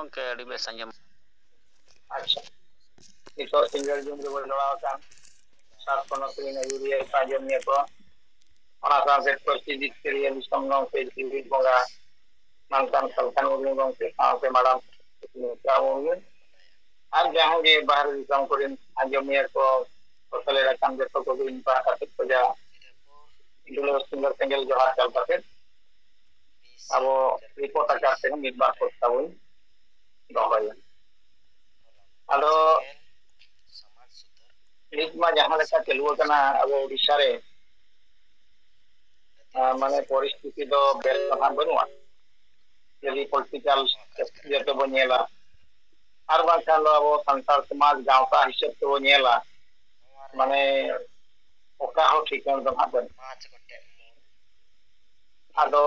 gongke adi bes anjam. Acha. Itu tinggal jum jum lawatan. Saat kono kini ayuri panjam ni ko. Orang sampai posisi kiri yang disomong posisi bonga mantan kalkan uling gongke sampai malam kamu ni. Ar jahan je bahar disong kurin anjam ni ko selera kan jatuh ko kurin pa katik kerja. Dulu tinggal johar kal paket. Abo report aja dengan midbar ko tahun. Doayan. Ado nikma jahan leka keluar kana abo bisare. Mana परिस्थिति तो bell कहां बनवा यदि political जते बनेला are बाखान अब संसार समाज गांवता हिसाब तो बनेला माने ओका हो ठीक न दमा बन आदो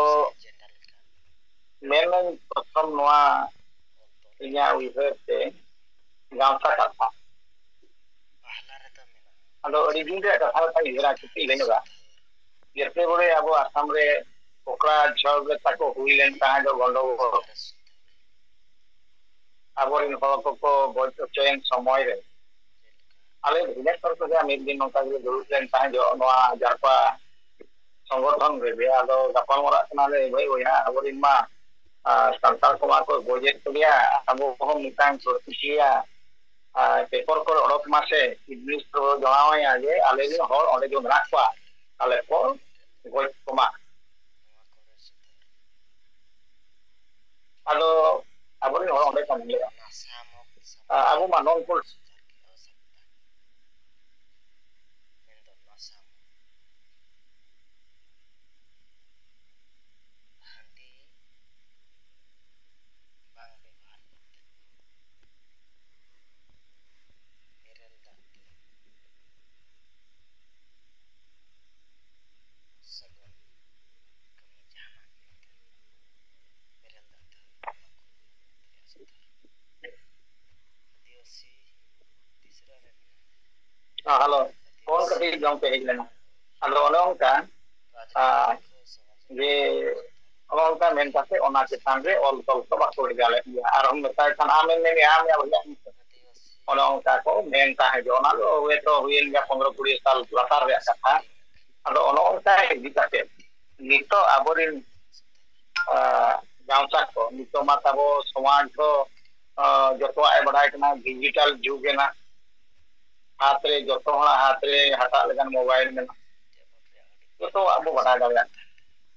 मेन प्रथम नवा इया उइहते गांवता कथा आदो अडी दिन रे कथा था इरा किति लेनगा जते बड़े अब आसाम रे ओकरा झगड़े ताको हुइलेन ता जो गंडगोल आबोरिन हल को बयस चयन समय रे आले भिने कर को मिद दिन नका जे दुरुलेन ता जो नवा जारपा संगठन रे बे आदो गपाल मरा कना ले भाई ओया आबोरिन मा संसार समाज को गोजेट तलिया आबो को मितान प्रतिक्रिया पेपर को अडक मासे इब्लिस तो जणावया जे आले दिन हर ओडे जो राखवा आले को गोज कमा आलो आबोरिन हर ओडे कमले आबो मानन को halo kon kati jong pe hejlen ado olong kan je olong kan men kate ona chetan re ol tol to bak kori gale ya arom metai kan amen ne am ya bola olong ka ko men ta he jona lo we to huil ga 15-20 sal latar re katha ado olong ka di kate nito aborin गांवता को नितो माताबो समाज को जतो आय बढ़ाय कना digital जुग ना हाथ रे जतो हाथ रे हटा लगन मोबाइल में तो अब बढ़ा गया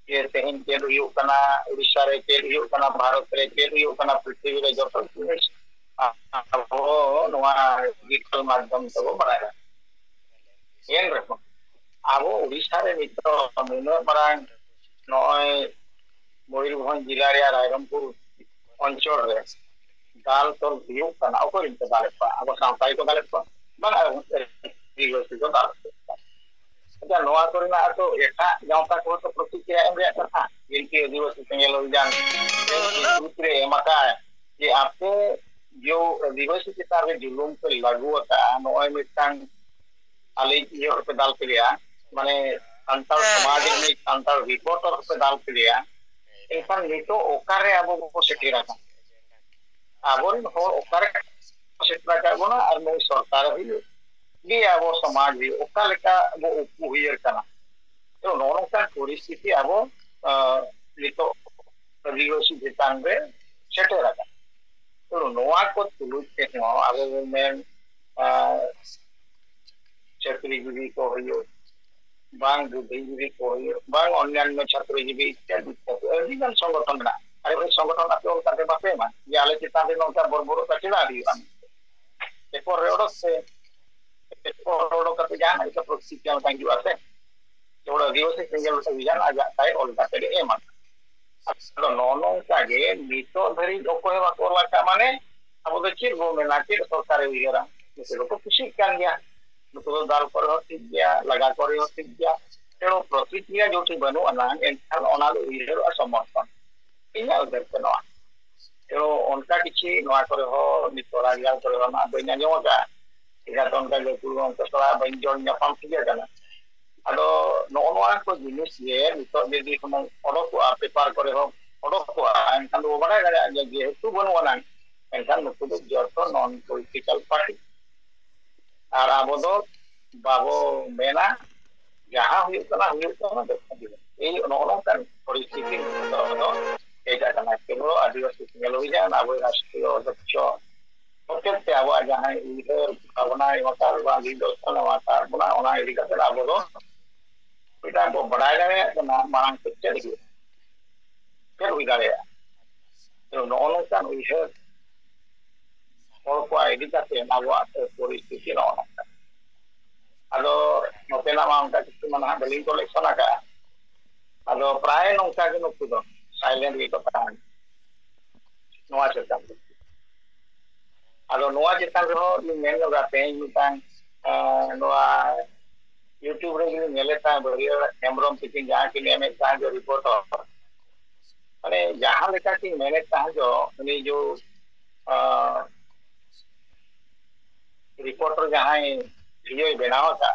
ये तेहिन के हुयु कना उड़ीसा रे के हुयु कना भारत रे के हुयु कना पृथ्वी रे जतो अब नवा डिजिटल माध्यम तो बढ़ा गया येन रे अब उड़ीसा रे नितो मिनो बरान नय मयूरभंज जिला रे रायरंगपुर अंचल रे दाल तोल हुयु कना ओको इंत दाले पा अब सांताई को दाले पा बंगा दिवस को दाल अच्छा नवा करेना तो एटा गांवता को तो प्रतिक्रिया एम रे कथा इनके दिवस सेंगेल जान दूसरे मका जे आपको जो दिवस के तारे जुलूम पे लागू होता नय मिटांग आले ये पे दाल पे लिया माने अंतर समाज में अंतर रिपोर्टर पे दाल पे लिया एखान नितो ओकारे अब को सेटिरा का आबोरिन हो ओकारे सेटरा का बोना और नई सरकार भी भी अब समाज भी ओका लेका वो उपहुयर कना तो नोनो का परिस्थिति अब नितो रियोसी जेतान रे सेटिरा का तो नोआ को तुलु के हो अब में छात्रजीवी को होयो बांग बुद्धिजीवी को बांग अन्य छात्रजीवी इत्यादि अभिमान संगठन ना अरे भाई संगठन आपे ओल काटे बापे मा ये आले चिता दे नोका बरबरो कटिला दियो एको रेडो से एको रेडो कते जान itu proxy yang tangju ase जोड़ा दिवस से सिंगल से विजन आजा ताई ओल काटे ए मा तो नोनो कागे नितो धरी ओको हेवा कोला का माने अब तो चिर गो में नाचे सरकार विगरा से को खुशी कान गया तो दाल पर होती गया लगा करे होती गया तेणु प्रतिक्रिया जोठी बनु अना एनखान ओना उइहर असमर्थन इना उधर कनो तेणु उनका किछि नवा करे हो नितोरा गया करे ना बइना जोगा इगा तन का लेकुल उनका सला बंजन न्यापाम थिया kana ado नोनवा को जिनिस ये नितो यदि हम ओडो को पेपर करे हो ओडो को एनखान दो बड़ा गया जे हेतु बनु अना enkan nuku do joto non political party ar abo do babo mena jaha huyuk kana ei ono kan परिस्थिति do eta kana kelo adivasi single obijan abo rashtriyo odhyaksho okkete abo jaha uiher bhavana matar ba lidosana matar buna ona idi kate abo do eta bo badai dare kana marang picture di ker hui dare to ono kan uiher ko idi kate abo परिस्थिति no ado notena ma onka kitu mana beling collection aga ado pray nongka ke nuku do silent gi ko tahan noa chetan ado noa chetan ro ni men ga pe mitang noa YouTube re gi ngele ta bariya camera pitting ja ke ne ta jo report ane jahan leka ki mene ta jo ni jo reporter jahan video बनाओ था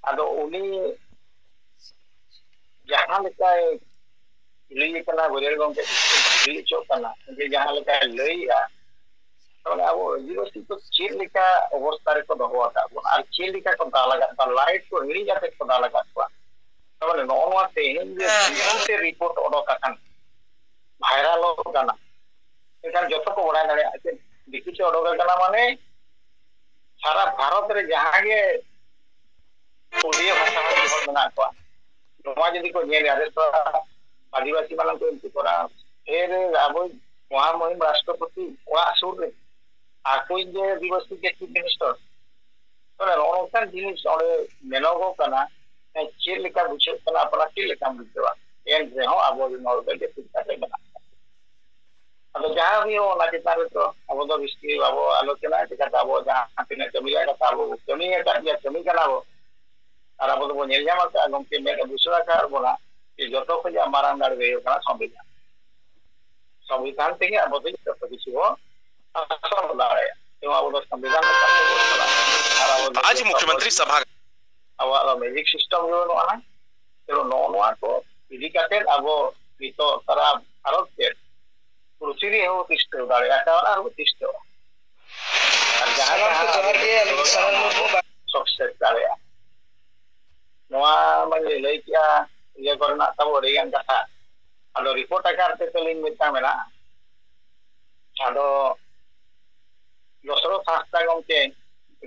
अदो उनी जहां लेका लई कना गोरेल गंके लई चो कना जे जहां लेका लईया तोने अब जीवसी तो चीर लेका अवस्था रे को दोहो था और चीर लेका को दाला का लाइट को हिड़ी जाते को दाला का तोने नोवा ते हिंदे रिपोर्ट ओडो कान भाइरल हो कना एखान जतो को बड़ा दाड़े आके देखि छ ओडो कना माने सारा भारत रे जहां के ओडिया भाषा में हर बना को नोवा जदी को नेल आदे तो आदिवासी मानन को इनकी तोरा फिर अब वहां महिम राष्ट्रपति ओरा सुर रे आ कोई जे दिवसी के चीफ मिनिस्टर तोरा रोनोkan जिनिस ओडे मेनोगो कना चीर लेका बुझे कना अपना चीर लेका बुझवा एन जे हो अब नॉल के देखि काटे बना अब जहां भी हो ना चिता रे तो अब तो विस्ती बाबो आलोचना टिका आबो जहां तिने कमिया कथा आबो कमिया का या कमी कना आबो और अब तो नेल जामा का गमके में बुसरा कार बोला कि जतो को जा मारान दाड़ गयो का संविधान থেকে अब तो सब কিছু हो असर दाड़े तो अब तो संविधान का आज मुख्यमंत्री सभा अब म्यूजिक सिस्टम जो नो ना तो नोनवा को इदी काटे अब तो सारा भारत के पुरुषिरी हो तिष्ठो दाड़े आता वाला हो तिष्ठो और जहां के सक्सेस दाड़े नोआ माने लई किया ये करना तब ओडियन कथा आदो रिपोर्ट आकार ते लिंग मिता मेना आदो दोसरो संस्था गमके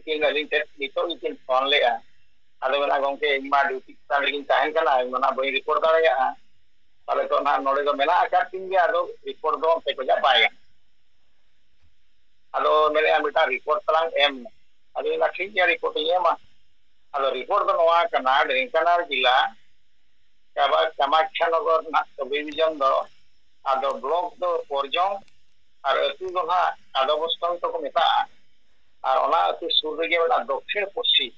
किन लिंक ते नितो किन फोन लेगा आदो मेना गमके इमा ड्यूटी ता लिंग ताहन कना मना बई रिपोर्ट दाड़ेया ताले तो ना नोडे दो मेना आकार तीन गया आदो रिपोर्ट दो पे को जा पाएगा आदो मेरे अमिता रिपोर्ट तलांग एम आदो ना ठीक या रिपोर्ट ये मा आदो रिपोर्ट तो नोआ कना ढेंकानार जिला काबा कामाख्या नगर ना तो डिवीजन दो आदो ब्लॉक दो पोरजों और अतु दो ना आदो बस्तन तो को मेता और ओना अतु सुर रे गेला दक्षिण पश्चिम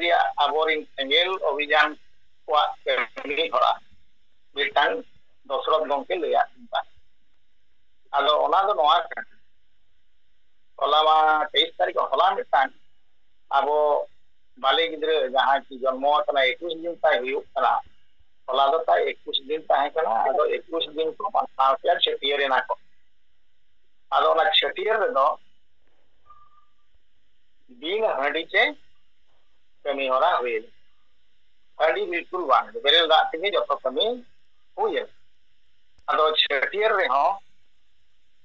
रिया आबोरिन सेंगेल अभियान को कमी हरा मिटान दशरथ गंके लया आदो ओना दो नोआ हलामा 23 तारीख हला मिटान आबो बाले गिद्रे जहां की जन्म कना 21 दिन ता हुयो कना हला दो ता 21 दिन ता है कना आदो 21 दिन को मानता के छटियर ना को आदो ना छटियर रे दो दिन हंडी चे कमी हरा हुए हंडी बिल्कुल बांग बेरेल दा ते जो कमी हुए आदो छटियर रे हो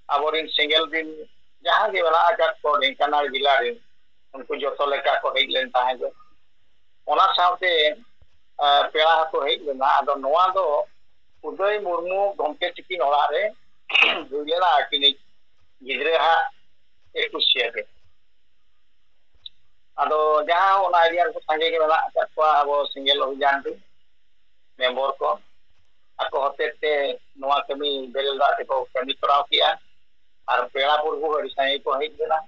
आबोरिन सिंगल दिन जहां के बना का को ढेंकानाल जिला रे उनको जो तो लेका को हेज लेन ताहे जो ओना साथे पेड़ा को हेज लेना आदो नोआ दो उदय मुर्मू गमके चिकिन ओला रे जुलेना किनि गिद्रे हा एकुसिया के आदो जहां ओना एरिया को संगे के बना का को अब सिंगल अभियान रे मेंबर को ako hote नोआ कमी बेरेल दा ते को कमी कराव किया और पेड़ापुर को रिसाई को हेज देना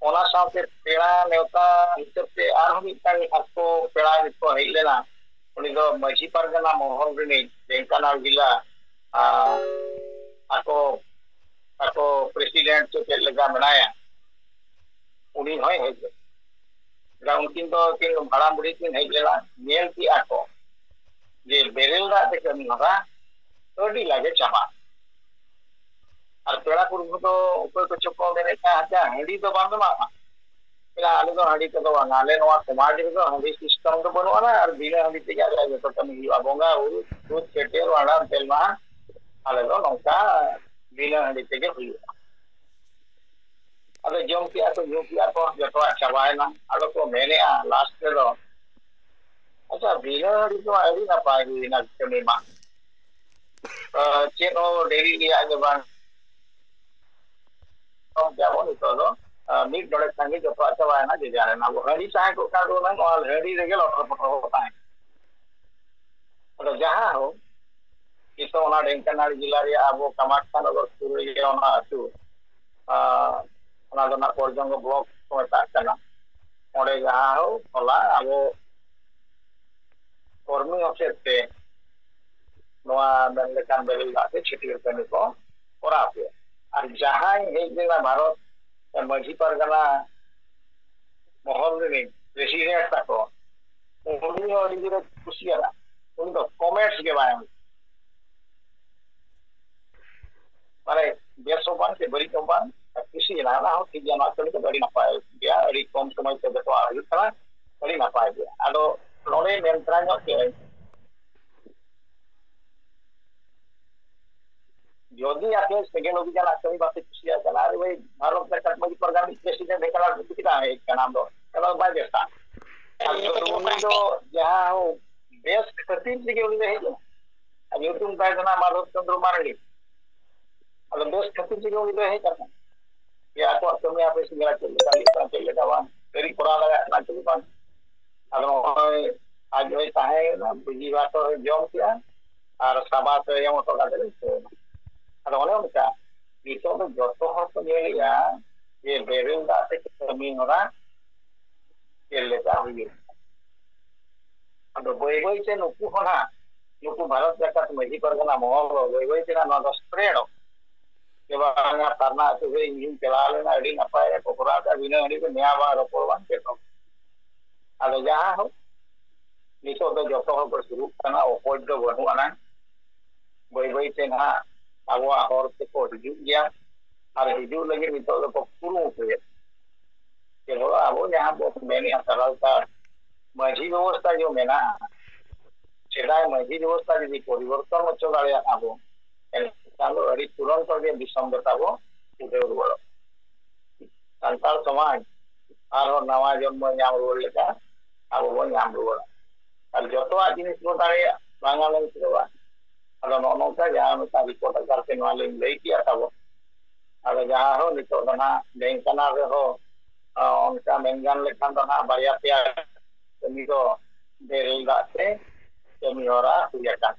ओना साथे पेड़ा नेवता हिसाब से आर हम इतनी आपको पेड़ा को हेज लेना उनी दो मझी परगना मोहन रे ढेंकानाल जिला ako प्रेसिडेंट तो के लगा बनाया उनी होय हेज गा उनकिन तो किन भाड़ा बुढ़ी किन हेज लेना नेल की आको जे बेरेल दा ते कमी हरा ᱟᱹᱰᱤ ᱞᱟᱜᱮ ᱪᱟᱵᱟ ᱟᱨ ᱯᱮᱲᱟ ᱯᱩᱨᱵᱚ ᱫᱚ ᱚᱠᱚᱭ ᱠᱚ ᱪᱚᱠᱚ ᱢᱮᱱᱮᱫ ᱛᱟᱦᱮᱸ ᱦᱟᱺᱰᱤ ᱫᱚ ᱵᱟᱝ ᱮᱢᱟᱜᱼᱟ ᱟᱞᱮ ᱫᱚ ᱦᱟᱺᱰᱤ ᱠᱚᱫᱚ ᱵᱟᱝ ᱟᱞᱮ ᱱᱚᱣᱟ ᱥᱚᱢᱟᱡᱽ ᱨᱮᱫᱚ ᱦᱟᱺᱰᱤ ᱥᱤᱥᱴᱮᱢ ᱫᱚ ᱵᱟᱹᱱᱩᱜᱼᱟ ᱟᱨ ᱵᱤᱱᱟᱹ ᱦᱟᱺᱰᱤ ᱛᱮᱜᱮ ᱟᱞᱮ ᱡᱚᱛᱚ ᱠᱟᱹᱢᱤ ᱦᱩᱭᱩᱜᱼᱟ ᱵᱚᱸᱜᱟ ᱵᱩᱨᱩ ᱪᱷᱩᱛ ᱪᱷᱟᱹᱴᱭᱟᱹᱨ ᱵᱷᱟᱸᱰᱟᱱ ᱛᱮᱞᱢᱟ ᱟᱞᱮ ᱫᱚ ᱱᱚᱝᱠᱟ ᱵᱤᱱᱟᱹ ᱦᱟᱺᱰᱤ ᱛᱮᱜᱮ ᱦᱩᱭᱩᱜᱼᱟ ᱟᱫᱚ ᱡᱚᱢ ᱠᱮᱜᱼᱟ ᱠᱚ ᱧᱩ ᱠᱮᱜᱼᱟ ᱠᱚ ᱡᱚᱛᱚᱣᱟᱜ ᱪᱟᱵᱟᱭᱮᱱᱟ ᱟᱫᱚ ᱠᱚ ᱢᱮᱱᱮᱜᱼᱟ ᱞᱟᱥᱴ ᱨᱮᱫᱚ ᱟᱪᱪᱷᱟ ᱵᱤᱱᱟᱹ ᱦᱟᱺᱰᱤ ᱫᱚ ᱟᱹᱰᱤ ᱱᱟᱯᱟᱭ ᱦᱩᱭᱱᱟ ᱠᱟᱹᱢᱤ ᱢᱟ ᱪᱮᱫ ᱦᱚᱸ ᱰᱮᱨᱤ ᱨᱮᱭᱟᱜ ᱜᱮ ᱵᱟᱝ ᱡᱮᱢᱚᱱ ᱱᱤᱛᱚᱜ ᱫᱚ ᱢᱤᱫ ᱰᱚᱲᱮᱠ ᱠᱷᱟᱱ ᱜᱮ ᱡᱚᱛᱚᱣᱟᱜ ᱪᱟᱵᱟᱭᱮᱱᱟ ᱡᱮ ᱡᱟᱨᱮᱱᱟ ᱟᱵᱚ ᱦᱟᱺᱰᱤ ᱛᱟᱦᱮᱸ ᱠᱚᱜ ᱠᱷᱟᱱ ᱫᱚ ᱱᱚᱣᱟ ᱦᱟᱺᱰᱤ ᱨᱮᱜᱮ ᱞᱚᱴᱚᱨ ᱯᱚᱴᱚᱨ ᱛᱟᱦᱮᱸ ᱟᱫᱚ ᱡᱟᱦᱟᱸ ᱦᱳᱠ ᱱᱤᱛᱚᱜ ᱚᱱᱟ ᱰᱷᱮᱝᱠᱟᱱᱟᱲ ᱡᱮᱞᱟ ᱨᱮᱭᱟᱜ ᱟᱵᱚ ᱠᱟᱢᱟᱠᱷᱟ ᱱᱚᱜᱚᱨ ᱥᱩᱨ ᱨᱮᱜᱮ ᱚᱱᱟ ᱟᱹᱛᱩ ᱚᱱᱟ ᱫᱚ ᱱᱟᱜ ᱯᱚᱨᱡᱚᱝᱜᱚ ᱵᱞᱚᱠ ᱠᱚ ᱢᱮᱛᱟᱜ ᱠᱟᱱᱟ ᱚᱸᱰᱮ ᱡᱟᱦᱟᱸ ᱦᱳᱠ ᱦᱚᱞᱟ ᱟᱵᱚ ᱠᱚᱨᱢᱤ ᱦᱚᱛᱮᱡ ᱛᱮ ᱱᱚᱣᱟ ᱢᱮᱱ ᱞᱮᱠᱷᱟᱱ ᱵᱮᱨᱮᱞ ᱫᱟᱜ ᱛᱮ ᱪᱷᱟᱹᱴᱭᱟᱹᱨ ᱠᱟᱹᱢᱤ ᱠᱚ ᱠᱚᱨᱟᱣ ᱠᱮᱜᱼᱟ ᱟᱨ ᱡᱟᱦᱟᱸᱭ ᱦᱮᱡ ᱞᱮᱱᱟ ᱵᱷᱟᱨᱚᱛ ᱢᱟᱺᱡᱷᱤ ᱯᱟᱨᱜᱟᱱᱟ ᱢᱚᱦᱚᱞ ᱨᱤᱱᱤᱡ ᱯᱨᱮᱥᱤᱰᱮন্ট ᱛᱟᱠᱚ उन्हीं और इंदिरा कुशियारा उनको कमेंट्स के बारे में मारे बेसोबान के बड़ी कंबान कुशी ना ना हो ठीक जाना तो बड़ी नपाय गया अड़ी कम समय से तो आ गया था बड़ी नपाय गया आदो नोडे मेंत्रा नो के यदि आके सेकेंड अभियान आकरी बात कुशिया चला रे भाई भारत सरकार मजी प्रोग्राम प्रेसिडेंट है कला कितना है का नाम दो कला बाय देता तो जहां हो बेस खतीर से उन्हें है अब यूट्यूब का जना माधव चंद्र मारडी अब बेस खतीर से उन्हें है करना या तो तुम्हें आप इस मेरा चल लगा तेरी पुरा लगा ना चल पान अब आज वही चाहे ना बिजी बात तो जॉब किया और सभा तो ये मत का दे अब ओने उनका नितो तो जतो हो तो ये बेरिंग दा से कमी होना ये लेता हुई अब बोई बोई से नुकु होना नुकु भारत जाकर मजी परगना मोहल बोई बोई से ना नो स्प्रेड के बांगा करना तो वे इंजिन चला लेना अड़ी नपाय कोकरा का बिना अड़ी को नया बा रोपवान के तो अब जहां हो नितो तो जतो हो पर शुरू करना ओपो दो बनुआना बोई बोई से ना आबो और से को हिजू गया और हिजू लगे नितो तो पुरु पे के हो आबो जहां बो मेनी सरलता मजी व्यवस्था जो मेना सेदाय मजी व्यवस्था यदि परिवर्तन होचो दाड़े आबो एनकालो अड़ी तुरंत के दिसम बताबो उठे उड़बो संताल समाज आरो नवा जन्म नाम रुवाड़ लेका आबो बो नाम रुवाड़ और जतोआ जिनिस बो दाड़े बांगा लेन सेवा अदो नोनोका जहां में रिपोर्ट करते नवा लेन लई किया ताबो अदो जहां हो नितो ना बेंकना रे हो उनका मेंगान लेखान तो ना बारिया पे कमी को बेरेल दाते कमी हो रहा हुआ का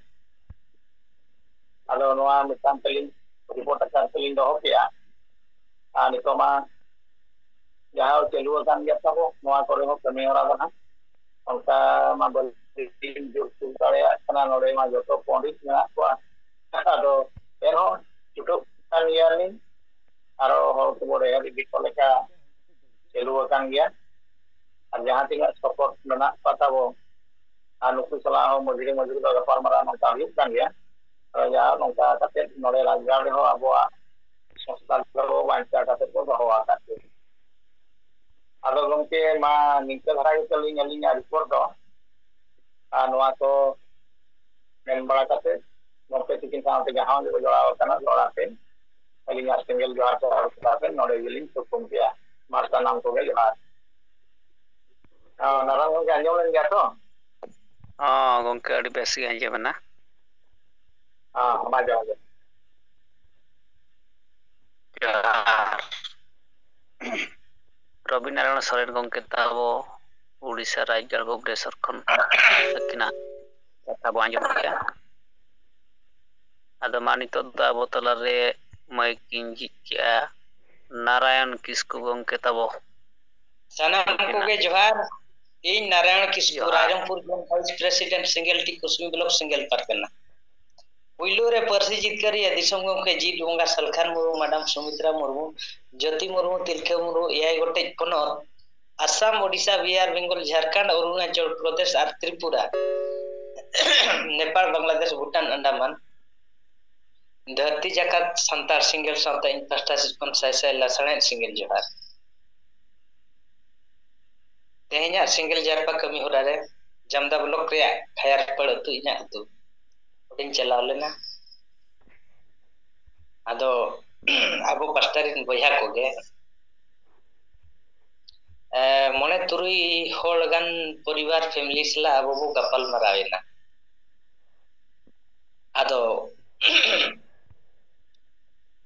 अदो नवा मिसान तलिंग रिपोर्ट कर तलिंग दो किया नितो मा जहां चलू कान गया ताबो नवा करे हो कमी हो रहा ना उनका मा बल टीम जो सुतारे kana नोडे मा जतो पंडित मेना को अदो एनो चुटो kan यानी आरो हो तो बोरे हरि बिको लेका चलू कान गया और जहां तीन सपोर्ट मेना पाताबो नुकु सला मजुरी मजुरी दो गपाल मारा नोका हुई कान गया या नोका काते नोडे राजगाड़ हो आबोआ संस्था को वांचा काते को दोहवा काते आदो गमके मा निके धरा के चलिंग अलिंग रिपोर्ट दो नोआ को मेन बड़ा काते गमके तिकिन साथे जहां जो जोड़ा kana जोड़ा पे अलिंग सिंगल जोड़ा को और काते नोडे गिलिंग तो कुम गया मार्ता नाम को गया जोड़ा नारायण गमके आंजम लेन गया तो गमके अड़ी बेसी आंजम ना मा जाओ रवि नारायण सोरेन गमके ताबो उड़ीसा राजगढ़ भुवनेश्वर खन सकिना कथा बो आंजम किया आदो मा नितो आबो तला रे माइक इंजी किया नारायण किस्कु गमके ताबो सनाम को के जोहार इन नारायण किस्कु राजमपुर वाइस प्रेसिडेंट सिंगल टी कुसमी ब्लॉक सिंगल परगना पुइलो रे परसी जितकरी दिसम गमके जीत बंगा सलखान मुर्मू मैडम सुमित्रा मुर्मू ज्योति मुर्मू तिलके मुर्मू एआई गोटे पनर आसाम ओडिशा बिहार बेंगल झारखंड अरुणाचल प्रदेश और त्रिपुरा नेपाल बांग्लादेश भूटान अंडमान धरती जाकात संतार सिंगल सावता इन पास्टा सिकन साइसाइ लासणे सिंगल जोहार तेहnya सिंगल जारपा कमी होरा रे जमदा ब्लॉक रे खयार पड़ अतु इना अतु ओडिन चलाव लेना आदो आबो पास्टारिन बया कोगे मने तुरुई होलगान परिवार फैमिली सला आबो बो गपाल मरावेना आदो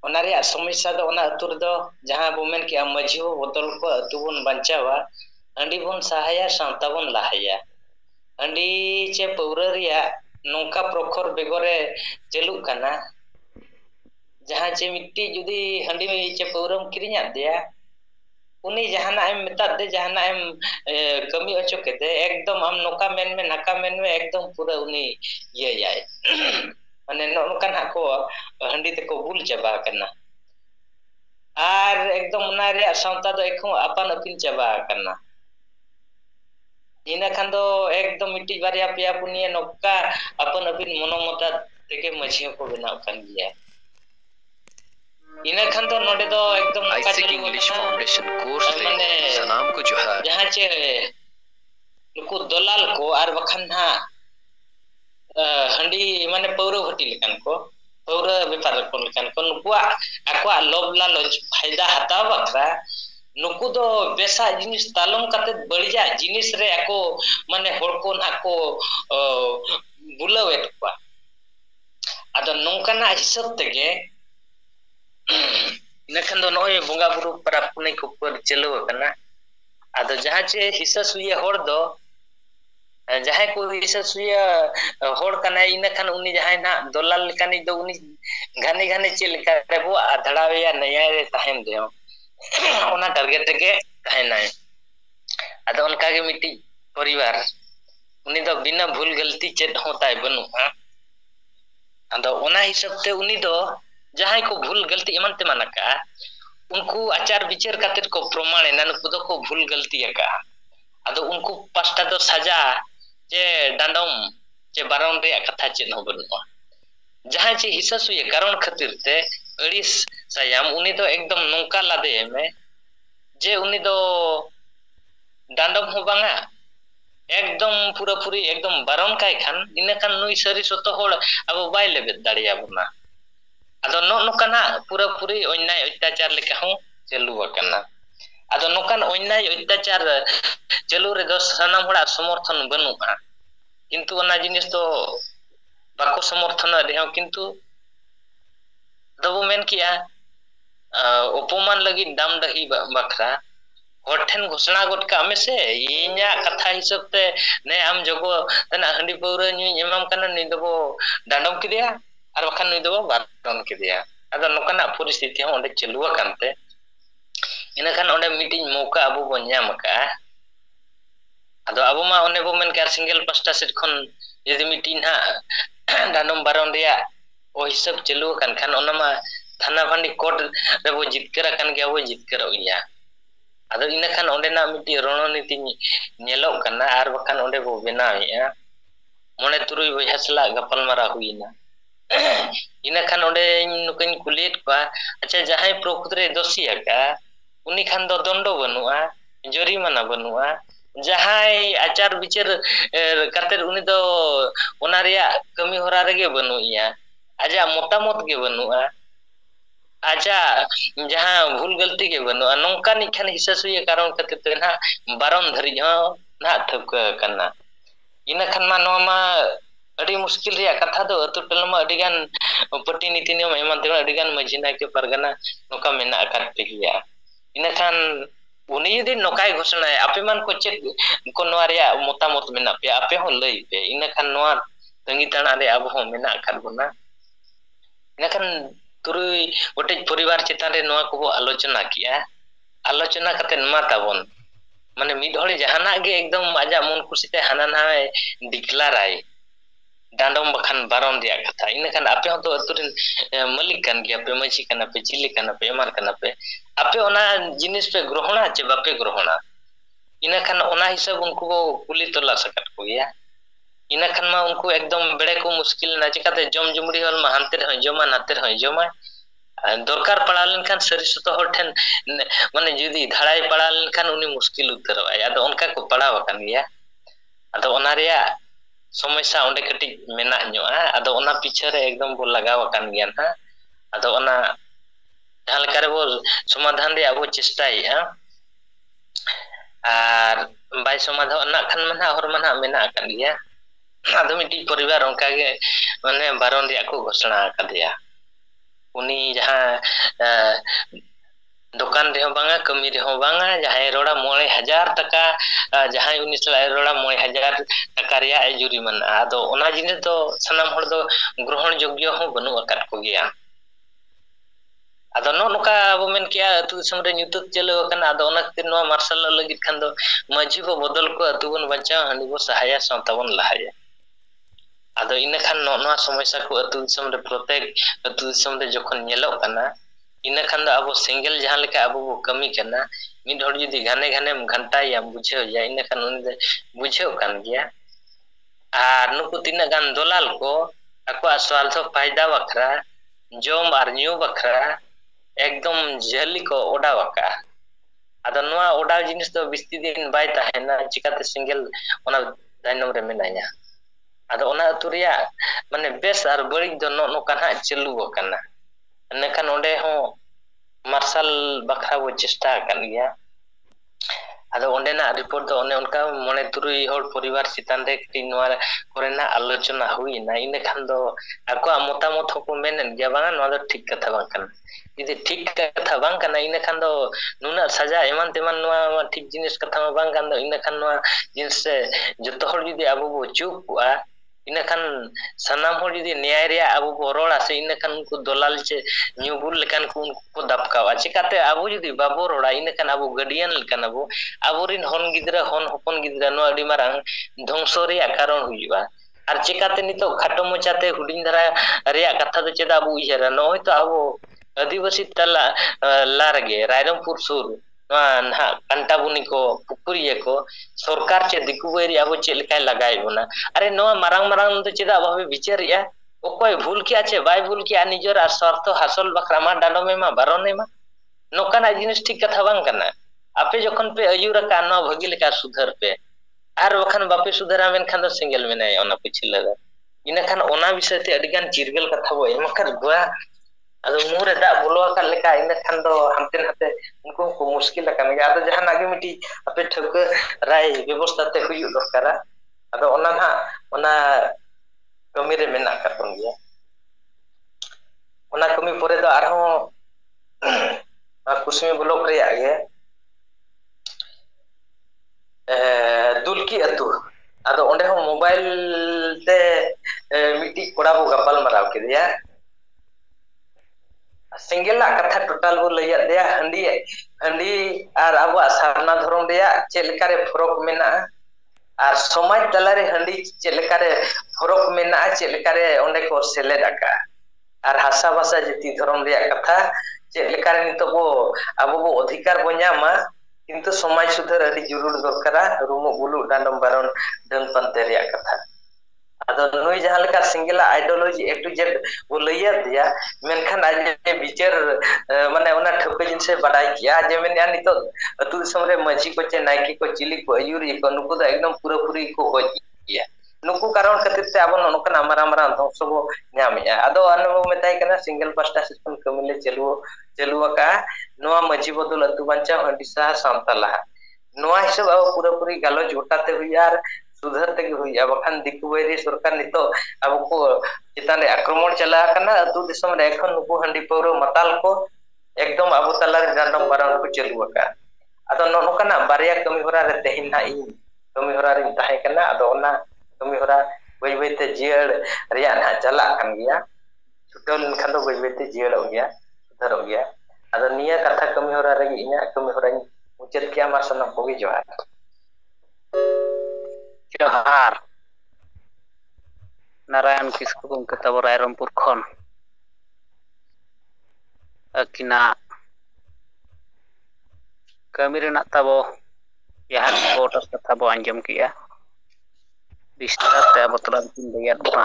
ओनारे समस्या दो ओना अतुर दो जहां बो मेन कि मझियो बोतल को अतु बन बंचावा अंडी बन सहाया सावता बन लाहाया अंडी चे पौरा रिया नोंका प्रखर बेगरे चलु कना जहां चे मिट्टी जुदी हंडी चे पौरम किरिnya दिया उनी जहाना एम मेता दे जहाना एम कमी अचो केते एकदम हम नोका मेन में नाका मेन में एकदम पूरा उनी ये जाए माने नोका ना को हंडी ते को भूल चबा करना आर एकदम ना रे सावता दो एको अपन अपिन चबा करना इना खान दो एकदम मिट्टी बारिया पिया पुनिया नोका अपन अपिन मनोमता तेके मझियो को बनाव कान गया इना खान तो नोडे दो एकदम आइसेक इंग्लिश फाउंडेशन कोर्स रे सलाम को जोहार जहां चे नुकु दलाल को आर बखान ना हंडी माने पौरो भटी लेकान को पौरा व्यापार को लेकान को नुकुआ आकुआ लोभ लालच फायदा हताव बखरा नुकु दो बेसा जिनिस तालम काते बड़िया जिनिस रे ako माने होड़को नाको बुलावेट को आदो नोंकाना हिसाब तेगे इनखान दो नोय बोंगा बुरु परापुने को पर चलो कना आदो जहां चे हिस्सा सुया होड़ दो जहां को हिस्सा सुया होड़ कना इनखान उनी जहां ना दलाल लेकानी दो उनी घाने घाने चे लेका रेबो आधड़ावेया नया रे ताहेन देओ ओना टारगेट के ताहेना आदो उनका के मिट्टी परिवार उनी दो बिना भूल गलती चेत होताय बनुआ आदो ओना हिसाब ते उनी दो जहां को भूल गलती एमन ते मानका उनको आचार विचार खातिर को प्रमाण है नुकु दो को भूल गलती का आदो उनको पास्टा दो सजा जे डांडम जे बारन रे कथा चेन हो बनुआ जहां चे हिस्सा सुये कारण खातिर ते अड़िस सायाम उनी दो एकदम नोंका लादे में जे उनी दो डांडम हो बांगा एकदम पूरा पूरी एकदम बारन काय खान इने खान नुई सरी सतो होड़ अब बाय लेबे दाड़िया बना आदो नोकाना पूरा पूरी अन्याय अत्याचार लेका हूं चलु वकना आदो नोकान अन्याय अत्याचार चलु रे दो सनाम होड़ा समर्थन बनुआ किंतु ओना जिनिस तो बाको समर्थन रेहो किंतु दबो मेन किया उपमान लगी दाम दही बखरा होठन घोषणा गोट का में से इन्या कथा हिसाब ते ने आम जगो तना हंडी पौरा न्यू एमाम कना नि दबो डांडम किदिया आर बखान नुई दो बारन किदिया आदो नोकाना परिस्थिति हम ओंडे चलुआ कानते इना खान ओंडे मीटिंग मौका अबो बो न्याम का आदो अबो मा ओने बो मेन का सिंगल पास्टा सेट खन यदि मीटिंग हा डांडम बारन रिया ओ हिसाब चलुआ कान खान ओना मा थाना भांडी कोर्ट रे बो जितकर कान गया वो जितकर ओया आदो इना खान ओंडे ना मिटी रणनीति नेलो कना आर बखान ओंडे बो बेनाया मोने तुरुई बयहासला गपाल मारा हुईना इना खान ओंडे नुकन कुलेट पा अच्छा जहां प्रकृति दोषी का उनी खान दो दंडो बनुआ जरिमाना बनुआ जहां आचार विचार कातेर उनी दो ओना रिया कमी होरा रेगे बनुइया आजा मोटामोट के बनुआ आजा जहां भूल गलती के बनुआ नोंका निखान हिस्सा सुये कारण कते ते ना बारन धरि ह ना थक कना इना खान मा नो मा अड़ी मुश्किल रिया कथा दो अतु टलमा अडिगान पट्टी नीति नियम एमान ते अडिगान मजिना के परगना नोका मेना करते हिया इना खान उनी यदि नोकाय घोषणा है आपे मान को चेक को नोआ रिया मोतामत मेना पे आपे हो लई पे इना खान नोआ तंगी ताना रे अब हो मेना कर बना इना खान तुरुई गोटे परिवार चेतान रे नोआ को आलोचना किया आलोचना कते नमा ताबन माने मिद होळे जहाना गे एकदम आजा मन खुशीते हाना ना डिक्लेयर आए डांडम बखान बारन रिया कथा इन खान आपे हो तो अतुरिन मलिक कान गया पे मची काना पे चिली काना पे एमार काना पे आपे ओना जिनिस पे ग्रहणा चे बापे ग्रहणा इन खान ओना हिसाब उनको को कुली तोला सकत को गया ina khan ma unku ekdom bede ko muskil na chikate jom jumri hol ma hanter hoy joma nater hoy joma dorkar pala lenkhan sari soto hor ten mane judi dhalai pala lenkhan uni muskil utaro ay ado onka ko pala wakan ya ado ona reya समस्या onde kati menak nyoa ado ona pichare ekdom bo lagaw akan gian ha ado ona jahan lekare bo समाधान रे abo चेष्टाई ha ar bai समाधान nak khan mana hor mana menak akan dia ado miti poribar onka ge mane baron ria ko घोषणा akadya uni jahan दुकान रे बांगा कमी रे बांगा जहां रोड़ा 9000 टका जहां उनी सलाय रोड़ा 9000 टका रिया जुरिमाना आदो ओना जिने तो सनाम हर दो ग्रहण योग्य हो बनु अकात को गया आदो नोका अब मेन किया अतु समरे न्यूतुत चलो कना आदो ओना खातिर नो मार्शल लगित खान दो माझी को बदल को अतु बन बचा हनी बो सहाया संतावन लहाया आदो इने खान नो समस्या को अतु समरे प्रत्येक अतु समरे जखन नेलो कना इन खान अब सिंगल जहां लेका अब कमी करना मिड हर जुदी घाने घाने घंटा या बुझे या इन खान उन बुझे कान गया आर नुकु तिना गान दलाल को अको स्वार्थ फायदा बखरा जोम आर न्यू बखरा एकदम जली को ओडा वका आदो नोआ ओडा जिनिस तो बिस्ती दिन बाय ताहेना चिकाते सिंगल ओना दाइनम रे मेनाया आदो ओना तुरिया माने बेस आर बड़ी दो नो काना चलु वकना नेखान ओंडे हो मार्शल बखरा वो चेष्टा कर गया आदो ओंडे ना रिपोर्ट दो ओने उनका मने तुरुई हर परिवार चितान रे कटी नोआ कोरेना आलोचना हुई ना इने खान दो आको मतामत को मेनन गया बांगा नोआ दो ठीक कथा बांकन यदि ठीक कथा बांकन इने खान दो नुना सजा एमान तेमान नोआ ठीक जिनिस कथा बांकन दो इने खान नोआ जिनिस जतो हर जदी आबो बो चुपआ इन खान सनाम हो जदी न्याय रे अब रोड़ा से इन खान उनको दलाल चे न्यूबुल लेकान को उनको दबकावा चिकाते अब जदी बाबो रोड़ा इन खान अब गार्डियन लेकान अब रिन होन गिदरा होन होपन गिदरा नो अडी मारांग ध्वंस रे कारण हुइबा आर चिकाते नितो खाटो मोचाते हुडिन धरा रे कथा दो चेदा अब उइहरा नो तो अब आदिवासी तला लारगे रायरंगपुर सुर ना कंटाबुनी को पुकुरिया को सरकार चे दिकुबेरी अब चे लेकाय लगाय बोना अरे नो मारांग मारांग तो चेदा भाबे विचारिया ओकोय भूल किया चे बाय भूल किया निजर आर स्वार्थ हासिल बखरा मा डांडो में मा बारोने मा नोकाना जिनिस ठीक कथा बांग कना आपे जखन पे अयुरा का नो भगी लेका सुधर पे आर वखन बापे सुधरा मेन खान दो सिंगल मेनाय ओना पिछले इन खान ओना विषय ते अडिगान चिरगल कथा बो एमकर गोया अदो मुरे दा बोलो का लेका इन खान दो हमते हते उनको को मुश्किल का गया अदो जहां आगे मिटी अपे ठक राय व्यवस्था ते हुयु दरकारा अदो ओना ना ओना कमी रे मेना करन गया ओना कमी परे दो आरो कुसमी ब्लॉक रे आगे दुलकी अतु अदो ओंडे हो मोबाइल ते मिटी कोड़ा बो गपाल मराव के दिया सिंगेला कथा टोटल बो लैया दे हंडी हंडी आर अब सारना धरम दे चेलकारे फरक मेना आर समाज तलारे हंडी चेलकारे फरक मेना चेलकारे ओंडे को सेले डाका आर हासा भाषा जति धरम दे कथा चेलकारे नितो बो अब बो अधिकार बो न्यामा किंतु समाज सुधार अडी जरूर दरकारा रुमो बुलु डांडम बारन डन पंते रे कथा अदो नुई जहां लेका सिंगेला आइडियोलॉजी ए टू जेड वो लैया दिया मेनखान आज विचार माने ओना ठोके जिन से बडाई किया जे मेन या नितो अतु समरे मझी को चे नाइकी को चिली को अयुरी को नुको दा एकदम पूरा पूरी को हो गया नुको कारण खातिर ते आबो नोकना मारा मारा सबो न्यामिया अदो अनुभव मेताय कना सिंगल पास्टा सिस्टम कमिले चलुवा का नोआ मझी बदल अतु बंचा हंडिसा सांतला नोआ हिसाब अब पूरा पूरी गालोज गोटाते हुइयार सुधर तक हुई अब खान दिकुबेरी सरकार नितो अब को चिताने आक्रमण चला कना अतु दिसम रे एखन नुको हंडी पौरो मताल को एकदम अब तलारे डांडम बारान को चलुवा का अदो नोकना बारिया कमी होरा रे तेहिना इ कमी होरा रे ताहे कना अदो ओना कमी होरा बई बईते जियड़ रिया ना चला कान गया छुटल खान दो बई बईते जियड़ हो गया सुधर हो गया अदो निया कथा कमी होरा रे इना कमी होरा मुचत किया मा सनम को भी जोहार जोहार नारायण किस्कु गंके तब रायरंगपुर खन अकिना कमी रेना तब यहाँ रिपोर्टर कथा बो आंजम किया बिस्तार ते अब तुरंत किन लैया बना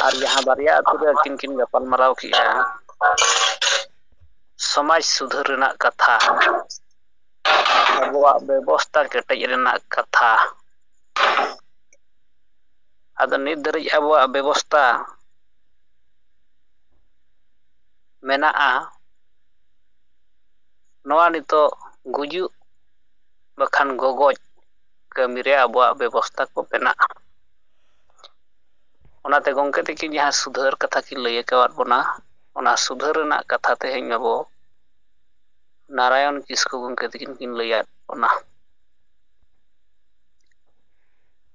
और यहाँ बारिया अतु रे किन गपाल मराव किया समाज सुधर रेना कथा अबुआ व्यवस्था केटेज रेना कथा अद नित दरिज अबुआ व्यवस्था मेनाआ नोआ नितो गुजु बखान गोगोज कमी रे अबुआ व्यवस्था को बेनाआ ओनाते गंके तकिन जहाँ सुधर कथा की लैया कवात बना ओना सुधर रेना कथा तेहेñ अबो नारायण किस्कु गंके तकिन किन लैया ओना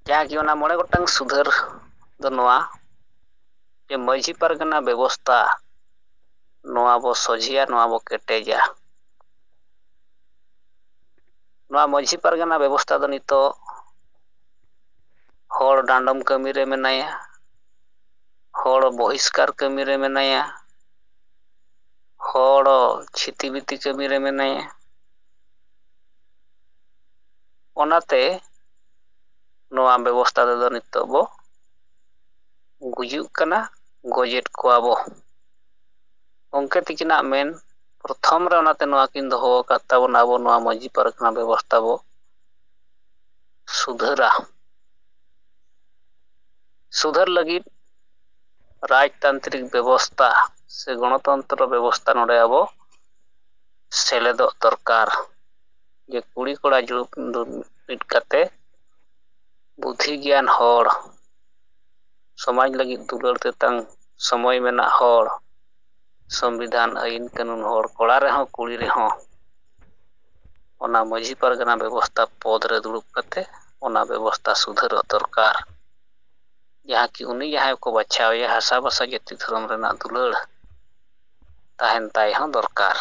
जहाँ की ओना मोड़े गोटांग सुधर दो नोआ जे माझी पारगना व्यवस्था नोआ बो सोझिया नोआ बो केटेजा नोआ माझी पारगना व्यवस्था दो नितो होड़ डांडम कमी रे मेनाया होड़ बहिष्कार कमी रे मेनाया होड़ छिति बिति कमी रे मेनाया ओनाते नोआ व्यवस्था दो नितो बो गुजुक कना गोजेट कोआ बो उनके तिकिना मेन प्रथम रे ओनाते नोआ किन दोहो काता बो नाबो नोआ माझी पारगना व्यवस्था बो सुधरा सुधर लगी राजतांत्रिक व्यवस्था से गणतंत्र व्यवस्था नोडे अबो सेलेदो दरकार जे कुड़ी कोड़ा जुड़ काते बुद्धि ज्ञान होड़ समाज लगी दुलड़ तेतांग समय मेना होड़ संविधान आईन कानून होड़ कोड़ा रे हो कुड़ी रे हो ओना माझी पारगना व्यवस्था पद रे दुड़ुब काते ओना व्यवस्था सुधर दरकार जहाँ की उनी जहाँ को बचावे हासा बसा जाति धर्म रेना दुलड़ ताहेन ताई हो दरकार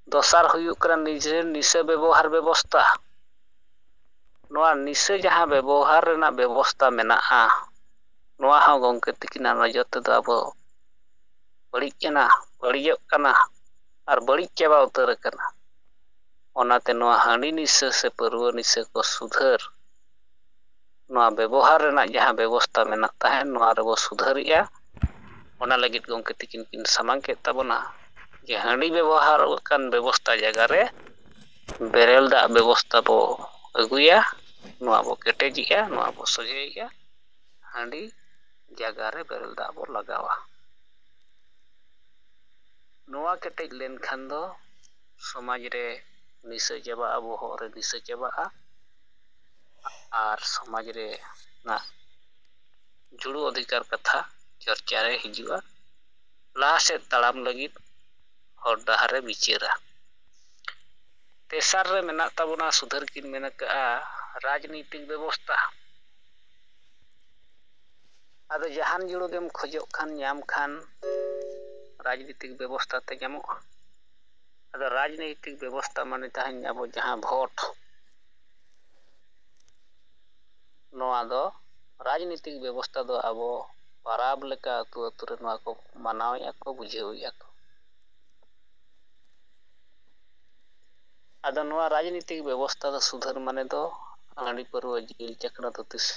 दोसार हुयुक करा निजे निसे व्यवहार व्यवस्था नोआ निसे जहाँ व्यवहार रेना व्यवस्था मेनाआ नोआ हो गंके तकिना नजर ते दो अबो बड़िज कना बड़िजोग कना और बड़िज चाबा उतर कना ओनाते नोआ हांडी निसे से परवा निसे को सुधर नोआ व्यवहार रेना जहाँ व्यवस्था मेना ताहेन नोआ रेबो सुधरिया ओना लगित गंके तकिन किन सामांग के ताबोना जे हांडी व्यवहार कान व्यवस्था जगह रे बेरेल दा व्यवस्था बो अगुया नोआ बो केटेजिया नोआ बो सोजेया हांडी जगह रे बेरेल दा बो लगावा नोआ केटेज लेन खान दो समाज रे निसे चाबा अबो हो रे निसे चाबा और समाज रे ना जुड़ू अधिकार कथा चर्चा रे हिजुआ लाहा से तड़ाम लगित हर डहारे बिचेरा तेसार रे मेना ताबोना सुधर किन मेना का राजनीतिक व्यवस्था आदो जहान जुड़ू गेम खोजो खान न्याम खान राजनीतिक व्यवस्था ते न्यामो आदो राजनीतिक व्यवस्था माने ताहें अबो जहां भोट नोआ दो राजनीतिक व्यवस्था दो अबो पराब लेका अतु अतु रे नोआ को मानावया को बुझेवया को आदो नोआ राजनीतिक व्यवस्था दो सुधर माने दो हांडी परवा जिल चकड़ा तो तिस